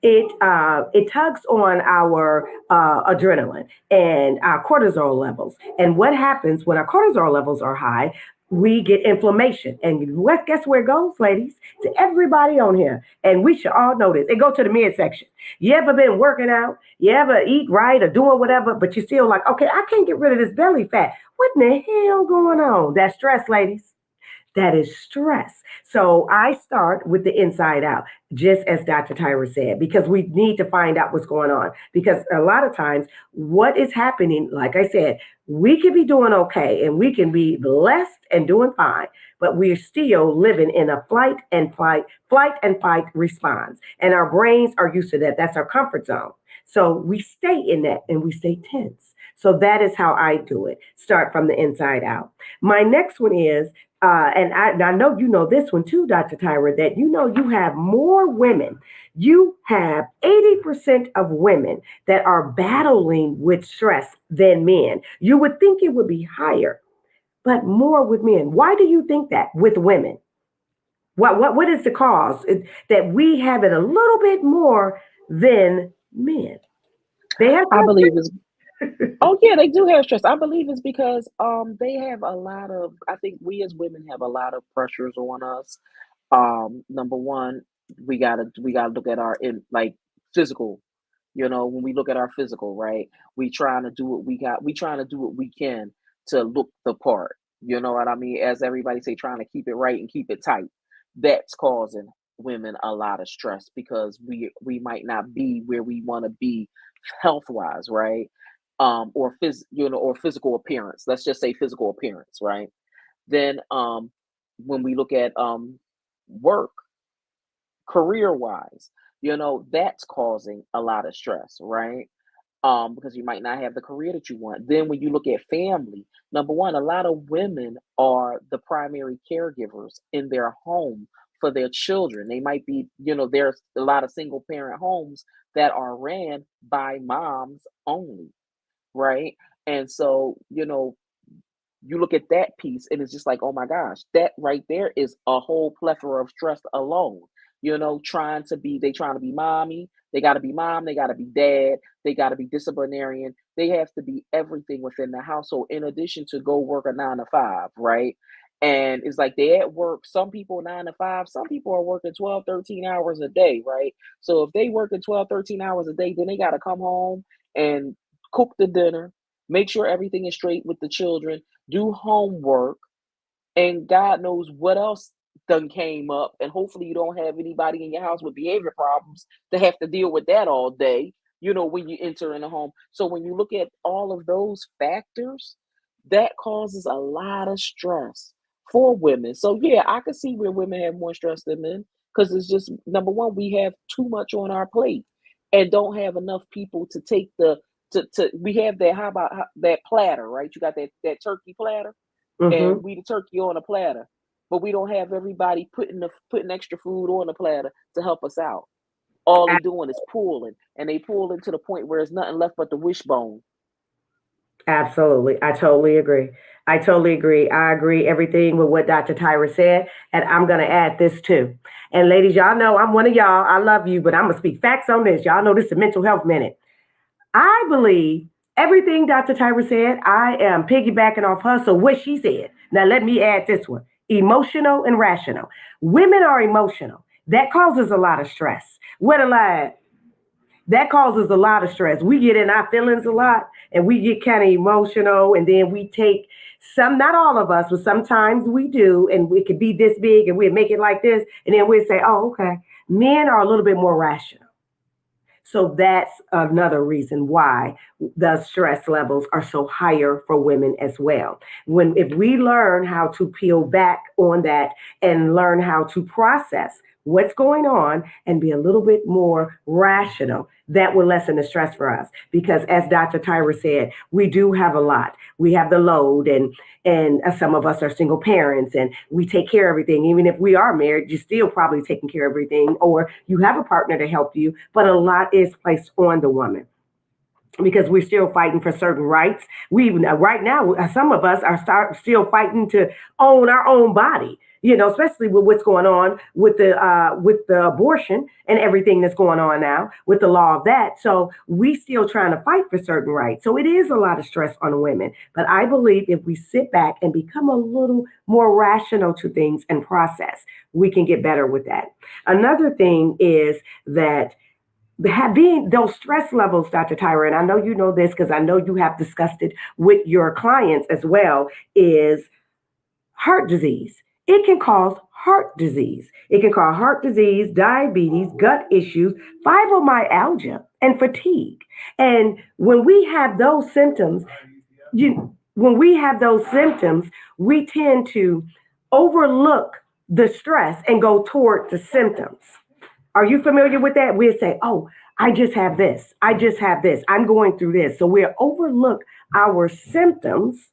S2: it tugs on our adrenaline and our cortisol levels. And what happens when our cortisol levels are high? We get inflammation. And what, guess where it goes, ladies? To everybody on here. And we should all know this. It goes to the midsection. You ever been working out? You ever eat right or doing whatever, but you still like, okay, I can't get rid of this belly fat. What in the hell going on? That's stress, ladies. That is stress. So I start with the inside out, just as Dr. Tyra said, because we need to find out what's going on. Because a lot of times, what is happening, like I said, we can be doing okay and we can be blessed and doing fine, but we're still living in a flight and fight response. And our brains are used to that. That's our comfort zone. So we stay in that and we stay tense. So that is how I do it. Start from the inside out. My next one is and I know you know this one too, Dr. Tyra, that you know you have more women. You have 80% of women that are battling with stress than men. You would think it would be higher, but more with men. Why do you think that with women? What is the cause that we have it a little bit more than men? They have
S1: I believe
S2: stress
S1: it's Oh yeah, they do have stress. I believe it's because they have a lot of I think we as women have a lot of pressures on us. Number one, we gotta look at our in like physical. When we look at our physical, right? We trying to do what we can to look the part. You know what I mean? As everybody say, trying to keep it right and keep it tight. That's causing women a lot of stress because we might not be where we want to be health wise, right? Or physical appearance. Let's just say physical appearance, right? Then when we look at work, career wise, that's causing a lot of stress, right? Because you might not have the career that you want. Then when you look at family, number one, a lot of women are the primary caregivers in their home for their children. They might be, there's a lot of single parent homes that are ran by moms only, right? And so, you look at that piece and it's just like, oh my gosh, that right there is a whole plethora of stress alone. Trying to be mommy, they got to be mom, they got to be dad, they got to be disciplinarian, they have to be everything within the household in addition to go work a 9 to 5, right? And it's like they at work, some people 9 to 5, some people are working 12, 13 hours a day, right? So if they working 12, 13 hours a day, then they got to come home and cook the dinner, make sure everything is straight with the children, do homework, and God knows what else done came up. And hopefully you don't have anybody in your house with behavior problems to have to deal with that all day, when you enter in a home. So when you look at all of those factors, that causes a lot of stress for women. So yeah, I can see where women have more stress than men because it's just number one, we have too much on our plate and don't have enough people to take the to we have that that platter, right? You got that turkey platter and
S2: hmm
S1: we the turkey on a platter, but we don't have everybody putting extra food on the platter to help us out. All they doing is pulling, and they pulling to the point where there's nothing left but the wishbone.
S2: Absolutely. I totally agree. I totally agree. I agree everything with what Dr. Tyra said. And I'm going to add this too. And ladies, y'all know I'm one of y'all. I love you, but I'm going to speak facts on this. Y'all know this is a mental health minute. I believe everything Dr. Tyra said, I am piggybacking off her. So what she said. Now let me add this one. Emotional and rational. Women are emotional. That causes a lot of stress. What a lie. That causes a lot of stress. We get in our feelings a lot and we get kind of emotional and then we take Some, not all of us, but sometimes we do, and it could be this big, and we'd make it like this, and then we'd say, "Oh, okay." Men are a little bit more rational. So that's another reason why the stress levels are so higher for women as well. When if we learn how to peel back on that and learn how to process what's going on and be a little bit more rational, that will lessen the stress for us. Because as Dr. Tyra said, we do have a lot. We have the load, and some of us are single parents, and we take care of everything. Even if we are married, you're still probably taking care of everything, or you have a partner to help you, but a lot is placed on the woman because we're still fighting for certain rights. We even right now, some of us are still fighting to own our own body. You know, especially with what's going on with the abortion and everything that's going on now with the law of that. So we still trying to fight for certain rights. So it is a lot of stress on women. But I believe if we sit back and become a little more rational to things and process, we can get better with that. Another thing is that being those stress levels, Dr. Tyra, and I know you know this because I know you have discussed it with your clients as well, is heart disease. It can cause heart disease. It can cause heart disease, diabetes, gut issues, fibromyalgia, and fatigue. And when we have those symptoms, we tend to overlook the stress and go toward the symptoms. Are you familiar with that? We'll say, "Oh, I just have this. I just have this. I'm going through this." So we'll overlook our symptoms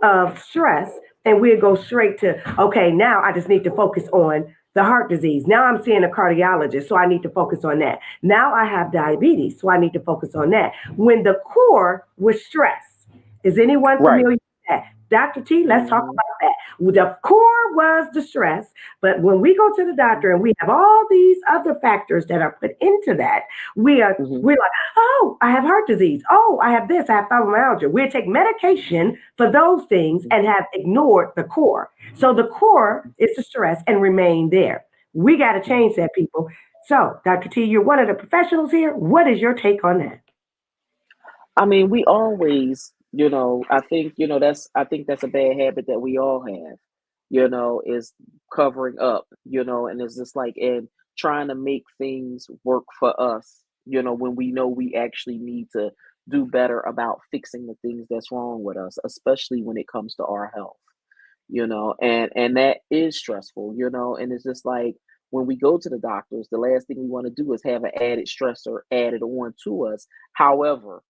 S2: of stress and we'll go straight to, "Okay, now I just need to focus on the heart disease. Now I'm seeing a cardiologist, so I need to focus on that. Now I have diabetes, so I need to focus on that." When the core was stress. Is anyone
S1: Right.
S2: familiar with that? Dr. T, let's talk
S1: Hmm.
S2: about that. The core was the stress, but when we go to the doctor and we have all these other factors that are put into that,
S1: Hmm.
S2: we're like, "Oh, I have heart disease. Oh, I have this. I have fibromyalgia." We take medication for those things and have ignored the core. So the core is the stress and remain there. We got to change that, people. So, Dr. T, you're one of the professionals here. What is your take on that?
S1: I mean, we always, I think that's a bad habit that we all have, is covering up, and it's just like, and trying to make things work for us, when we know we actually need to do better about fixing the things that's wrong with us, especially when it comes to our health, and that is stressful, and it's just like when we go to the doctors, the last thing we want to do is have an added stressor added on to us. However,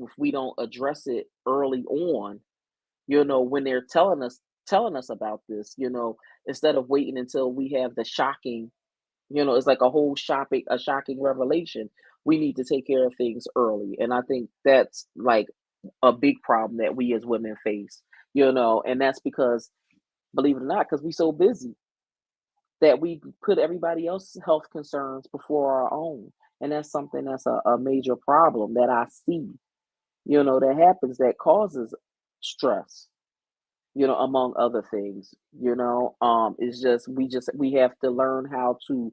S1: if we don't address it early on, when they're telling us about this, instead of waiting until we have the shocking, it's like a shocking revelation. We need to take care of things early. And I think that's like a big problem that we as women face, and that's because, believe it or not, because we so busy that we put everybody else's health concerns before our own. And that's something that's a major problem that I see, that happens, that causes stress, among other things. It's just we have to learn how to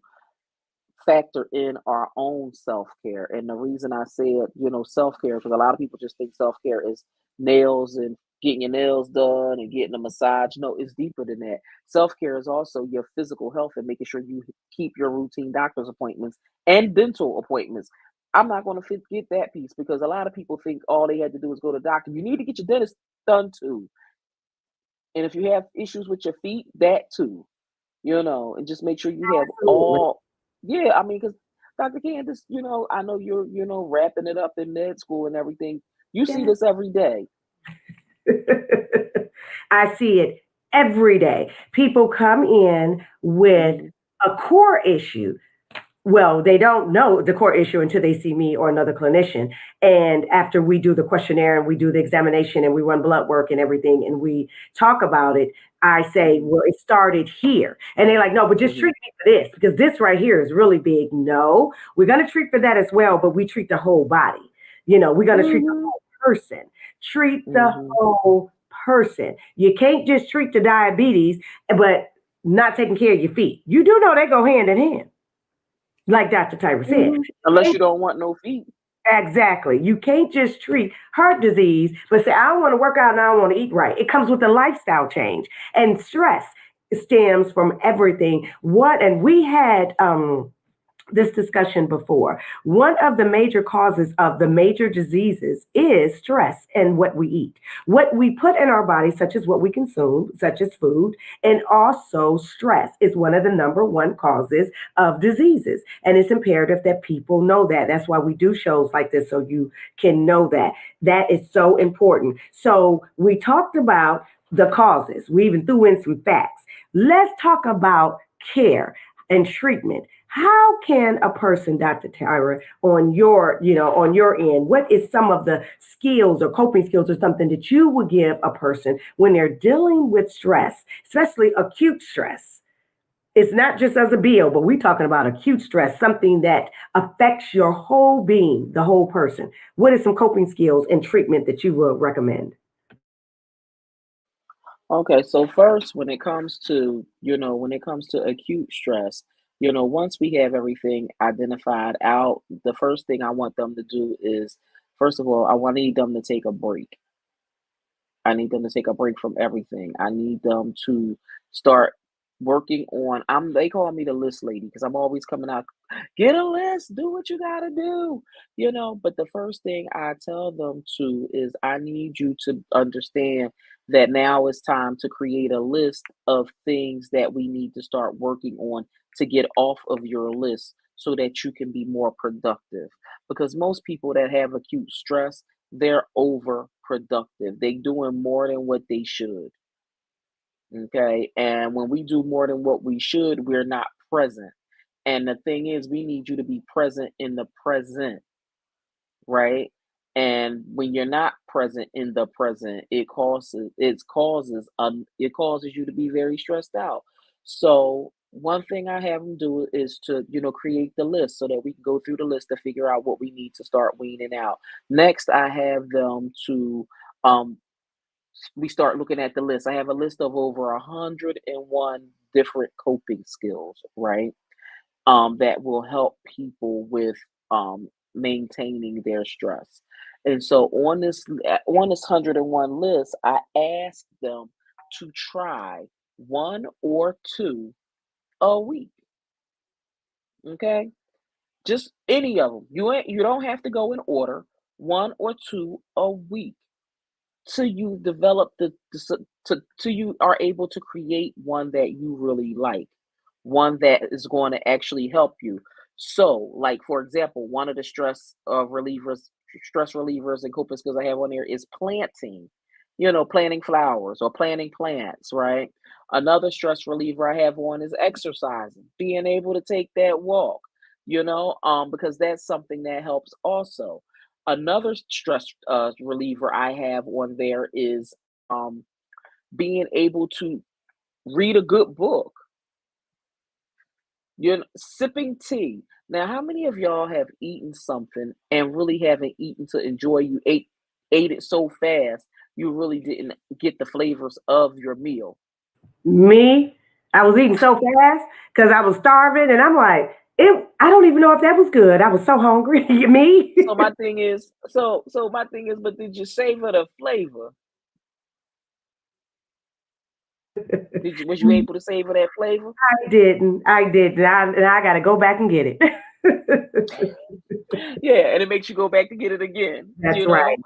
S1: factor in our own self-care. And the reason I said, self-care, because a lot of people just think self-care is nails and getting your nails done and getting a massage. No, it's deeper than that. Self-care is also your physical health and making sure you keep your routine doctor's appointments and dental appointments. I'm not going to forget that piece, because a lot of people think all they had to do is go to the doctor. You need to get your dentist done too. And if you have issues with your feet, that too, and just make sure you have
S2: Absolutely.
S1: all. Yeah, I mean, because Dr. Candace, I know you're, wrapping it up in med school and everything. You see
S2: Yeah.
S1: this every day.
S2: I see it every day. People come in with
S1: Hmm.
S2: a core issue. Well, they don't know the core issue until they see me or another clinician. And after we do the questionnaire and we do the examination and we run blood work and everything and we talk about it, I say,
S1: Hmm.
S2: "Well, it started here." And they're like, "No, but just
S1: Hmm.
S2: treat me for this because this right here is really big." No, we're going to treat for that as well, but we treat the whole body. We're going to treat the
S1: Hmm.
S2: whole person. Treat the
S1: Hmm.
S2: whole person. You can't just treat the diabetes, but not taking care of your feet. You do know they go hand in hand, like Dr. Tyra said.
S1: Hmm. Unless you don't want no feet.
S2: Exactly. You can't just treat heart disease, but say, I don't want to work out and I don't want to eat right. It comes with a lifestyle change. And stress stems from everything. And we had this discussion before. One of the major causes of the major diseases is stress and what we eat. What we put in our body, such as what we consume, such as food, and also stress is one of the number one causes of diseases. And it's imperative that people know that. That's why we do shows like this so you can know that. That is so important. So we talked about the causes. We even threw in some facts. Let's talk about care and treatment. How can a person, Dr. Tyra, on your end, what is some of the skills or coping skills or something that you would give a person when they're dealing with stress, especially acute stress? It's not just as a bill, but we're talking about acute stress, something that affects your whole being, the whole person. What are some coping skills and treatment that you would recommend?
S1: Okay, so first, when it comes to, when it comes to acute stress, once we have everything identified out, the first thing I want them to do is, first of all, need them to take a break. I need them to take a break from everything. I need them to start working on they call me the list lady because I'm always coming out, get a list, do what you gotta do, but the first thing I tell them to is I need you to understand that now it's time to create a list of things that we need to start working on to get off of your list so that you can be more productive. Because most people that have acute stress, they're overproductive. They doing more than what they should. Okay. And when we do more than what we should, we're not present. And the thing is, we need you to be present in the present, right? And when you're not present in the present, it causes you to be very stressed out. So one thing I have them do is to, create the list so that we can go through the list to figure out what we need to start weaning out. Next, I have them to um we start looking at the list. I have a list of over 101 different coping skills, right? That will help people with maintaining their stress. And so on this 101 list, I ask them to try one or two a week. Okay, just any of them. You don't have to go in order. One or two a week till you develop till you are able to create one that you really like, one that is going to actually help you. So, like for example, one of the stress relievers and coping skills I have on there is planting, planting flowers or planting plants, right? Another stress reliever I have on is exercising, being able to take that walk, because that's something that helps also. Another stress reliever I have on there is being able to read a good book, sipping tea. Now, how many of y'all have eaten something and really haven't eaten to enjoy? You ate it so fast you really didn't get the flavors of your meal.
S2: Me, I was eating so fast because I was starving, and I'm like, I don't even know if that was good. I was so hungry. Me,
S1: But did you savor the flavor? Was you able to savor that flavor?
S2: I didn't. I didn't. And I got to go back and get it.
S1: Yeah, and it makes you go back to get it again,
S2: That's right.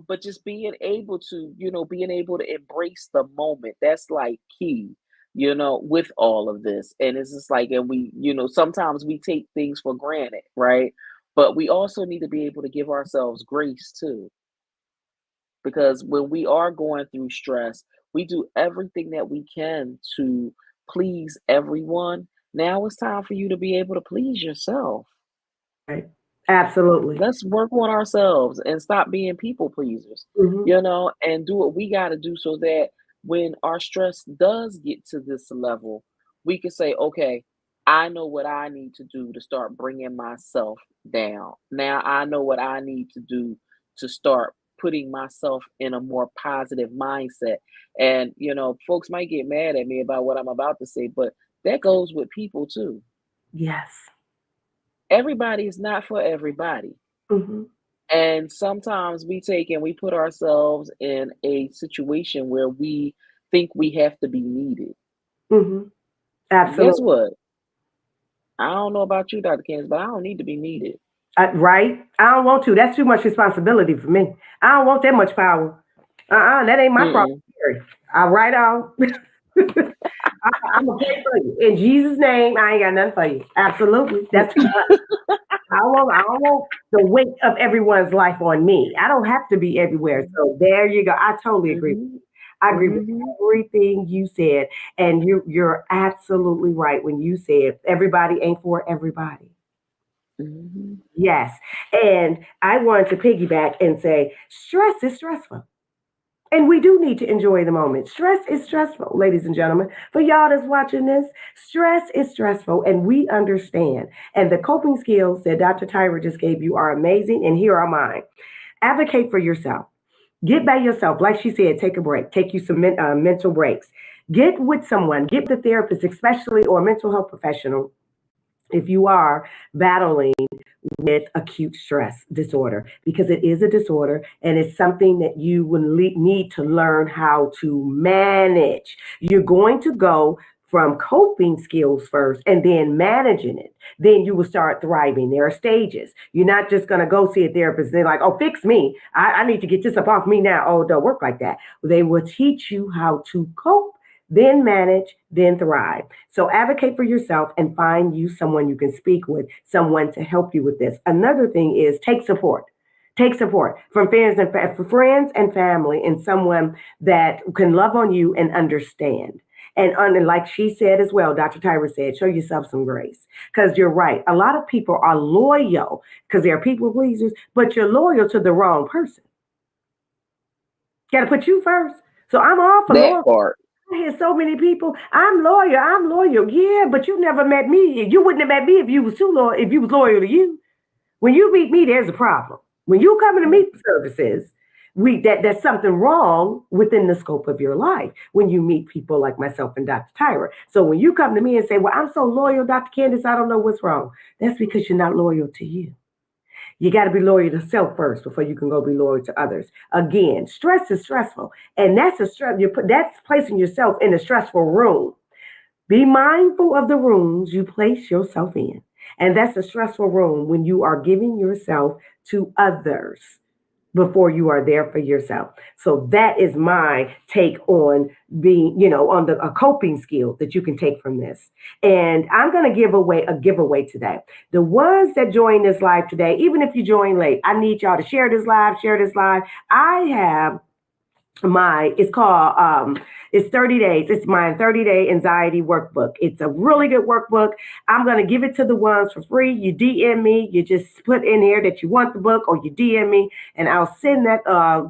S1: but just being able to embrace the moment, that's like key, with all of this. And it's just like, and we, sometimes we take things for granted, right? But we also need to be able to give ourselves grace too, because when we are going through stress, we do everything that we can to please everyone. Now it's time for you to be able to please yourself.
S2: Right. Absolutely.
S1: Let's work on ourselves and stop being people pleasers,
S2: Hmm.
S1: and do what we got to do so that when our stress does get to this level, we can say, okay, I know what I need to do to start bringing myself down. Now I know what I need to do to start putting myself in a more positive mindset. And, folks might get mad at me about what I'm about to say, but that goes with people too.
S2: Yes.
S1: Everybody is not for everybody.
S2: Mhm.
S1: And sometimes we take and we put ourselves in a situation where we think we have to be needed.
S2: Mhm.
S1: And guess
S2: Absolutely.
S1: what? I don't know about you, Dr. Candace, but I don't need to be needed.
S2: Right? I don't want to. That's too much responsibility for me. I don't want that much power. That ain't my problem.
S1: Mm-mm.
S2: I'll write off. I'm gonna pray for you in Jesus' name. I ain't got nothing for you. Absolutely, that's too much. I don't want the weight of everyone's life on me. I don't have to be everywhere. So there you go. I totally agree.
S1: Mhm.
S2: I agree with
S1: Mhm.
S2: everything you said, and you're absolutely right when you said everybody ain't for everybody.
S1: Mhm.
S2: Yes, and I wanted to piggyback and say stress is stressful. And we do need to enjoy the moment. Stress is stressful, ladies and gentlemen. For y'all that's watching this, stress is stressful, and we understand. And the coping skills that Dr. Tyra just gave you are amazing, and here are mine. Advocate for yourself. Get by yourself. Like she said, take a break. Take you some mental breaks. Get with someone. Get with a therapist, especially or a mental health professional if you are battling with acute stress disorder because it is a disorder and it's something that you will need to learn how to manage. You're going to go from coping skills first and then managing it. Then you will start thriving. There are stages. You're not just going to go see a therapist. They're like, oh, fix me. I need to get this up off me now. Oh, it don't work like that. They will teach you how to cope, then manage, then thrive. So advocate for yourself and find you someone you can speak with, someone to help you with this. Another thing is take support. Take support from friends and family, and someone that can love on you and understand. And like she said as well, Dr. Tyra said, show yourself some grace. Because you're right. A lot of people are loyal because they're people pleasers, but you're loyal to the wrong person. Got to put you first. So I'm all for
S1: That
S2: loyal.
S1: part.
S2: I hear so many people. I'm loyal. I'm loyal. Yeah, but you never met me. You wouldn't have met me if you was too loyal. If you was loyal to you, when you meet me, there's a problem. When you come to meet services, that's something wrong within the scope of your life. When you meet people like myself and Dr. Tyra, so when you come to me and say, "Well, I'm so loyal, Dr. Candace, I don't know what's wrong," that's because you're not loyal to you. You got to be loyal to self first before you can go be loyal to others. Again, stress is stressful, and that's a stress. That's placing yourself in a stressful room. Be mindful of the rooms you place yourself in, and that's a stressful room when you are giving yourself to others before you are there for yourself. So that is my take on being, on the a coping skill that you can take from this. And I'm going to give away a giveaway today. The ones that join this live today, even if you join late, I need y'all to share this live, share this live. I have it's called it's 30 days. It's my 30-day anxiety workbook. It's a really good workbook. I'm going to give it to the ones for free. You DM me, you just put in here that you want the book, or you DM me and I'll send that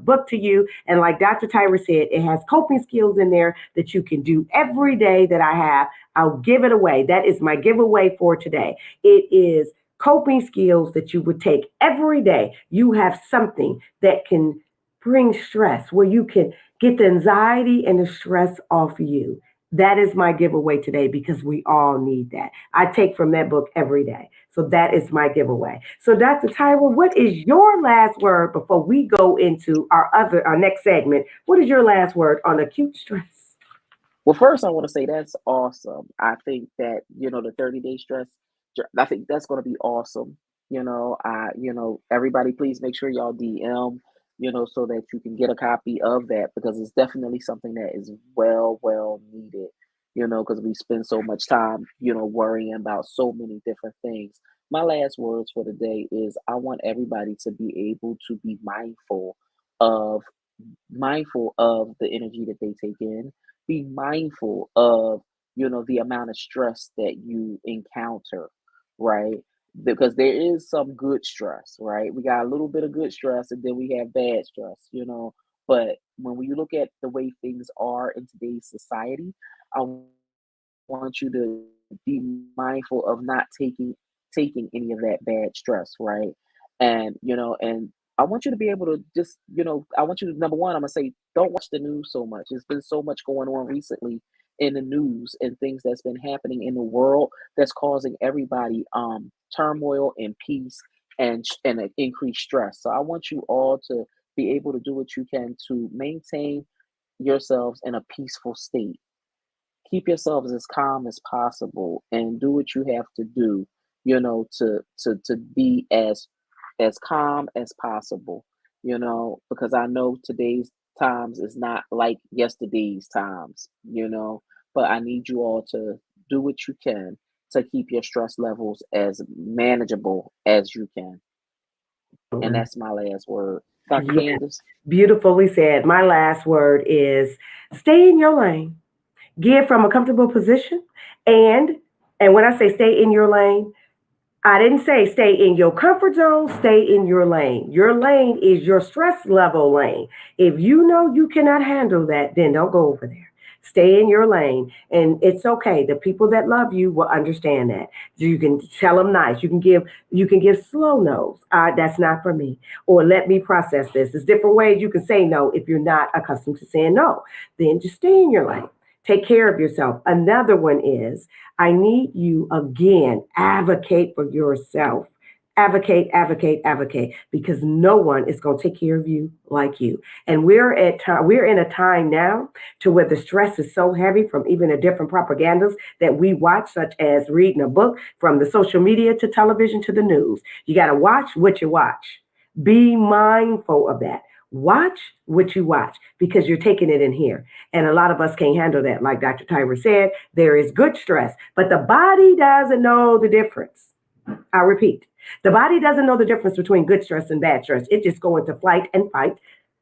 S2: book to you. And like Dr. Tyra said, it has coping skills in there that you can do every day that I have. I'll give it away. That is my giveaway for today. It is coping skills that you would take every day. You have something that can bring stress, where you can get the anxiety and the stress off you. That is my giveaway today because we all need that. I take from that book every day. So that is my giveaway. So Dr. Tyra, what is your last word before we go into our next segment? What is your last word on acute stress?
S1: Well, first, I want to say that's awesome. I think that, the 30-day stress, I think that's going to be awesome. Everybody, please make sure y'all DM, so that you can get a copy of that because it's definitely something that is well, well needed, because we spend so much time, worrying about so many different things. My last words for the day is I want everybody to be able to be of mindful of the energy that they take in, be mindful of, the amount of stress that you encounter, right? Because there is some good stress, right? We got a little bit of good stress and then we have bad stress, But when we look at the way things are in today's society, I want you to be mindful of not taking any of that bad stress, right? And I want you to be able to just, I want you to number one, I'm gonna say, don't watch the news so much. There's been so much going on recently in the news and things that's been happening in the world that's causing everybody turmoil and peace. and increase stress. So I want you all to be able to do what you can to maintain yourselves in a peaceful state. Keep yourselves as calm as possible and do what you have to do, to be as calm as possible, because I know today's times is not like yesterday's times, but I need you all to do what you can to keep your stress levels as manageable as you can. And
S2: Absolutely.
S1: that's my last word. Dr.
S2: Yes,
S1: Candace?
S2: beautifully said. My last word is stay in your lane. Give from a comfortable position, and and when I say stay in your lane, I didn't say stay in your comfort zone, stay in your lane. Your lane is your stress level lane. If you know you cannot handle that, then don't go over there. Stay in your lane, and it's okay. The people that love you will understand that. You can tell them nice. You can give slow no's. That's not for me. Or let me process this. There's different ways you can say no if you're not accustomed to saying no. Then just stay in your lane. Take care of yourself. Another one is I need you again, advocate for yourself. Advocate, advocate, advocate, because no one is going to take care of you like you. And we're in a time now to where the stress is so heavy from even the different propagandas that we watch, such as reading a book, from the social media to television to the news. You got to watch what you watch. Be mindful of that. Watch what you watch because you're taking it in here. And a lot of us can't handle that. Like Dr. Tyra said, there is good stress, but the body doesn't know the difference. I repeat, the body doesn't know the difference between good stress and bad stress. It just go into flight and fight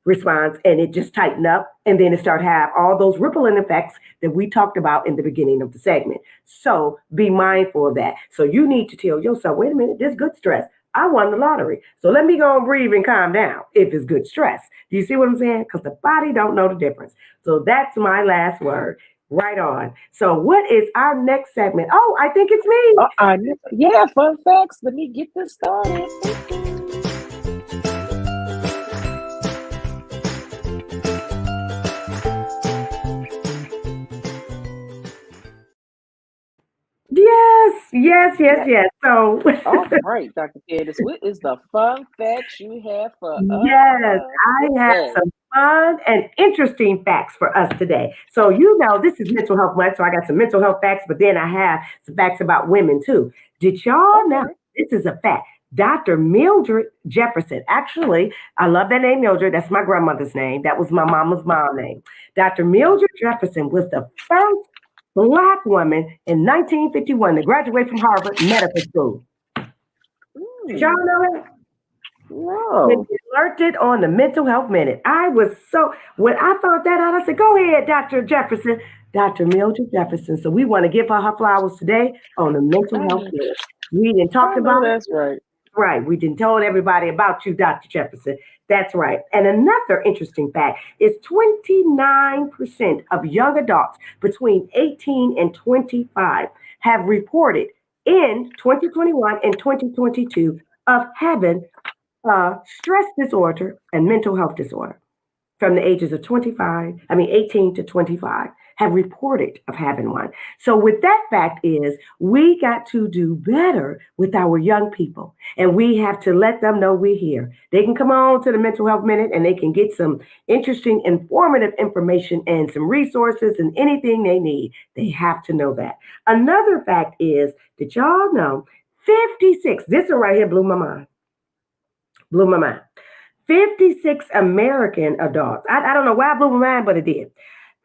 S2: response and it just tighten up and then it start have all those rippling effects that we talked about in the beginning of the segment. So be mindful of that. So you need to tell yourself, wait a minute, this good stress. I won the lottery. So let me go and breathe and calm down if it's good stress. Do you see what I'm saying? Because the body don't know the difference. So that's my last word. Right on. So what is our next segment? Oh, I think it's me.
S1: Yeah, fun facts. Let me get this started.
S2: Yes, yes, yes,
S1: Yeah.
S2: yes. So
S1: All right, Dr. Candace, what is the fun facts you have for
S2: yes,
S1: us
S2: I have
S1: today?
S2: some fun and interesting facts for us today. So, this is mental health month. So, I got some mental health facts, but then I have some facts about women too. Did y'all know?
S1: Okay.
S2: This is a fact. Dr. Mildred Jefferson. Actually, I love that name, Mildred. That's my grandmother's name. That was my mama's mom name. Dr. Mildred Jefferson was the first Black woman in 1951 to graduate from Harvard Medical School. Did y'all
S1: Hmm.
S2: know that? When
S1: No.
S2: you learned it on the Mental Health Minute. When I found that out, I said, go ahead, Dr. Jefferson, Dr. Mildred Jefferson. So we want to give her flowers today on the Mental Health
S1: I,
S2: Minute. We didn't talked
S1: I know
S2: about it.
S1: that's right.
S2: Right. We didn't told everybody about you, Dr. Jefferson. That's right. And another interesting fact is 29% of young adults between 18 and 25 have reported in 2021 and 2022 of having stress disorder and mental health disorder from the ages of 18 to 25 have reported of having one. So with that fact is we got to do better with our young people and we have to let them know we're here. They can come on to the mental health minute and they can get some interesting, informative information and some resources and anything they need. They have to know that. Another fact is, did y'all know 56, this one right here blew my mind. 56 American adults. I don't know why I blew my mind, but it did.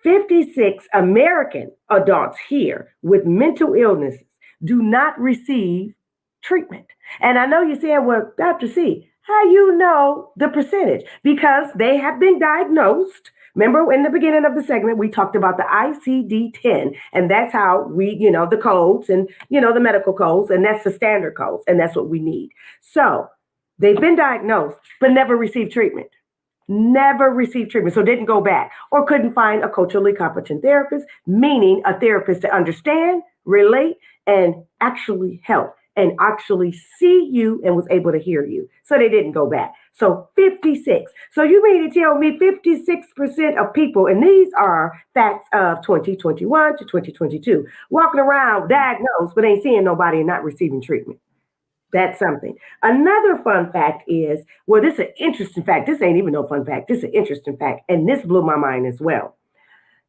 S2: 56 American adults here with mental illnesses do not receive treatment. And I know you're saying, well, Dr. C, how you know the percentage? Because they have been diagnosed. Remember in the beginning of the segment, we talked about the ICD 10, and that's how the codes and, the medical codes, and that's the standard codes, and that's what we need. So they've been diagnosed, but never received treatment. Never received treatment, so didn't go back or couldn't find a culturally competent therapist, meaning a therapist to understand, relate, and actually help and actually see you and was able to hear you. So they didn't go back. So 56. So you mean to tell me 56% of people, and these are facts of 2021 to 2022, walking around diagnosed but ain't seeing nobody and not receiving treatment. That's something. Another fun fact is, well, this is an interesting fact. This ain't even no fun fact. This is an interesting fact. And this blew my mind as well.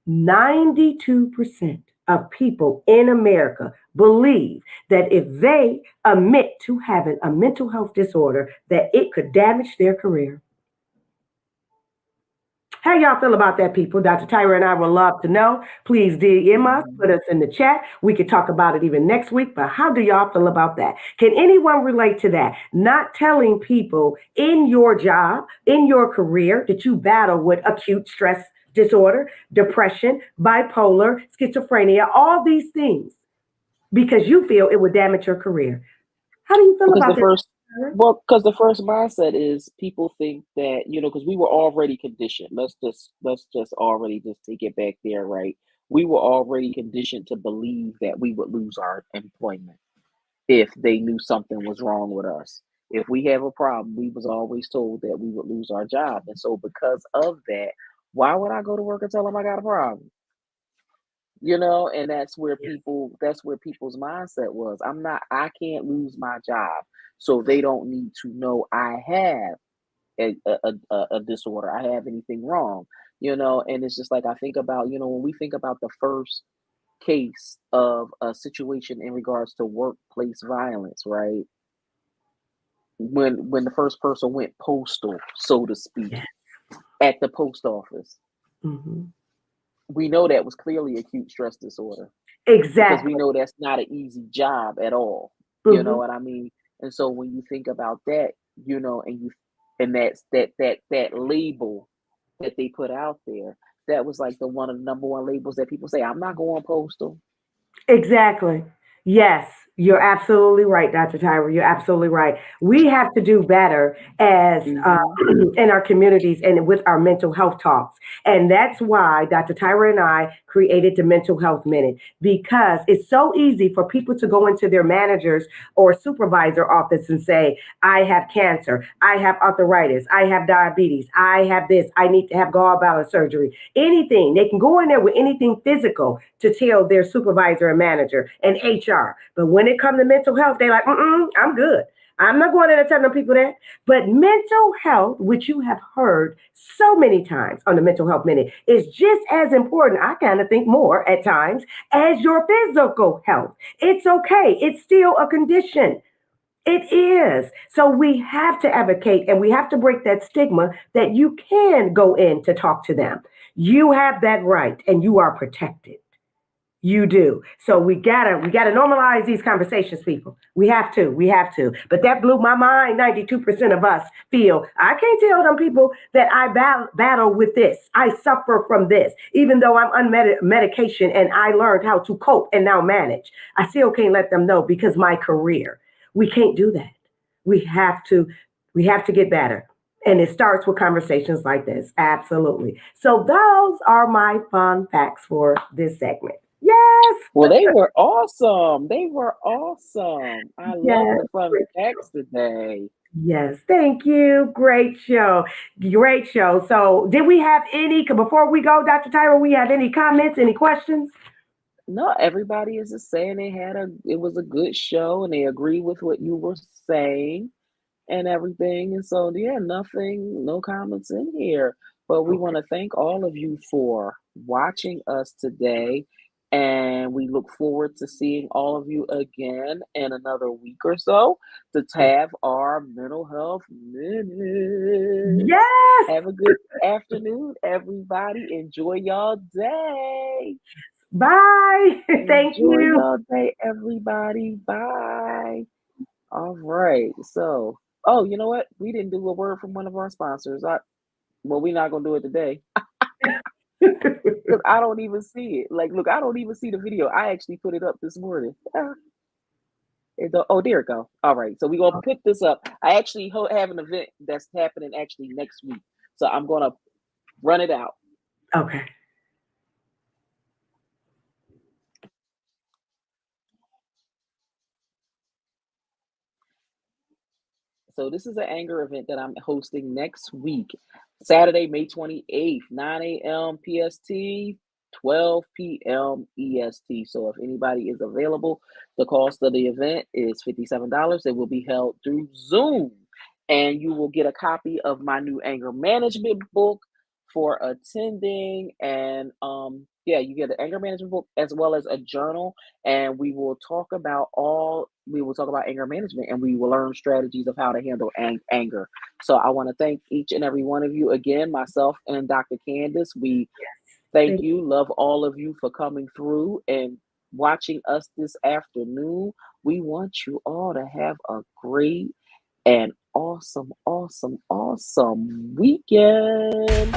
S2: 92% of people in America believe that if they admit to having a mental health disorder, that it could damage their career. How y'all feel about that, people? Dr. Tyra and I would love to know. Please DM us,
S1: Mhm.
S2: put us in the chat. We could talk about it even next week, but how do y'all feel about that? Can anyone relate to that? Not telling people in your job, in your career, that you battle with acute stress disorder, depression, bipolar, schizophrenia, all these things, because you feel it would damage your career. How do you feel
S1: Because
S2: about
S1: the
S2: that,
S1: first,
S2: Tyra?
S1: well, because the first mindset is people think that, because we were already conditioned. Let's just already just take it back there, right? We were already conditioned to believe that we would lose our employment if they knew something was wrong with us. If we have a problem, we was always told that we would lose our job. And so because of that, why would I go to work and tell them I got a problem? And that's where people's mindset was. I can't lose my job. So they don't need to know I have a disorder. I have anything wrong. And it's just like I think about, when we think about the first case of a situation in regards to workplace violence, right? When the first person went postal, so to speak,
S2: Yeah.
S1: at the post office,
S2: Hmm.
S1: we know that was clearly acute stress disorder because we
S2: Exactly.
S1: know that's not an easy job at all. You know
S2: Hmm.
S1: what I mean? And so when you think about that, and that label that they put out there, that was like the one of the number one labels that people say, I'm not going postal.
S2: Exactly. Yes, you're absolutely right, Dr. Tyra. You're absolutely right. We have to do better as
S1: Hmm.
S2: in our communities and with our mental health talks. And that's why Dr. Tyra and I created the Mental Health Minute, because it's so easy for people to go into their managers or supervisor office and say, I have cancer, I have arthritis, I have diabetes, I have this, I need to have gallbladder surgery. Anything. They can go in there with anything physical to tell their supervisor and manager and HR. But when it comes to mental health, they're like, I'm good. I'm not going in and telling people that. But mental health, which you have heard so many times on the Mental Health Minute, is just as important, I kind of think more at times, as your physical health. It's okay. It's still a condition. It is. So we have to advocate and we have to break that stigma that you can go in to talk to them. You have that right and you are protected. You do. So we gotta normalize these conversations, people. We have to. We have to. But that blew my mind. 92% of us feel I can't tell them people that I battle with this. I suffer from this, even though I'm on medication and I learned how to cope and now manage. I still can't let them know because my career. We can't do that. We have to. We have to get better. And it starts with conversations like this. Absolutely. So those are my fun facts for this segment. Yes.
S1: Well, they were awesome. They were awesome. I love
S2: Yes.
S1: the fun facts today.
S2: Yes. Thank you. Great show. Great show. So, did we have any, before we go, Dr. Tyra, we have any comments, any questions?
S1: No, everybody is just saying it was a good show and they agree with what you were saying and everything. And so, yeah, nothing, no comments in here. But we want
S2: Okay.
S1: to thank all of you for watching us today. And we look forward to seeing all of you again in another week or so to have our mental health minutes.
S2: Yes.
S1: Have a good afternoon, everybody. Enjoy y'all day.
S2: Bye. Thank
S1: Enjoy
S2: you.
S1: y'all day, everybody. Bye. All right. So, oh, you know what? We didn't do a word from one of our sponsors. Well, we're not gonna do it today because I don't even see it. Like, look, I don't even see the video. I actually put it up this morning. Oh, there it go. All right. So we're gonna put this up. I actually have an event that's happening actually next week. So I'm gonna run it out.
S2: Okay.
S1: So this is an anger event that I'm hosting next week, Saturday, May 28th, 9 a.m. PST. 12 p.m. EST. So if anybody is available, the cost of the event is $57. It will be held through Zoom. And you will get a copy of my new anger management book for attending. And yeah, you get an anger management book as well as a journal. And we will talk about anger management, and we will learn strategies of how to handle anger. So I want to thank each and every one of you again, myself and Dr. Candace. We thank
S2: Thank
S1: you. Love all of you for coming through and watching us this afternoon. We want you all to have a great and awesome, awesome, awesome weekend.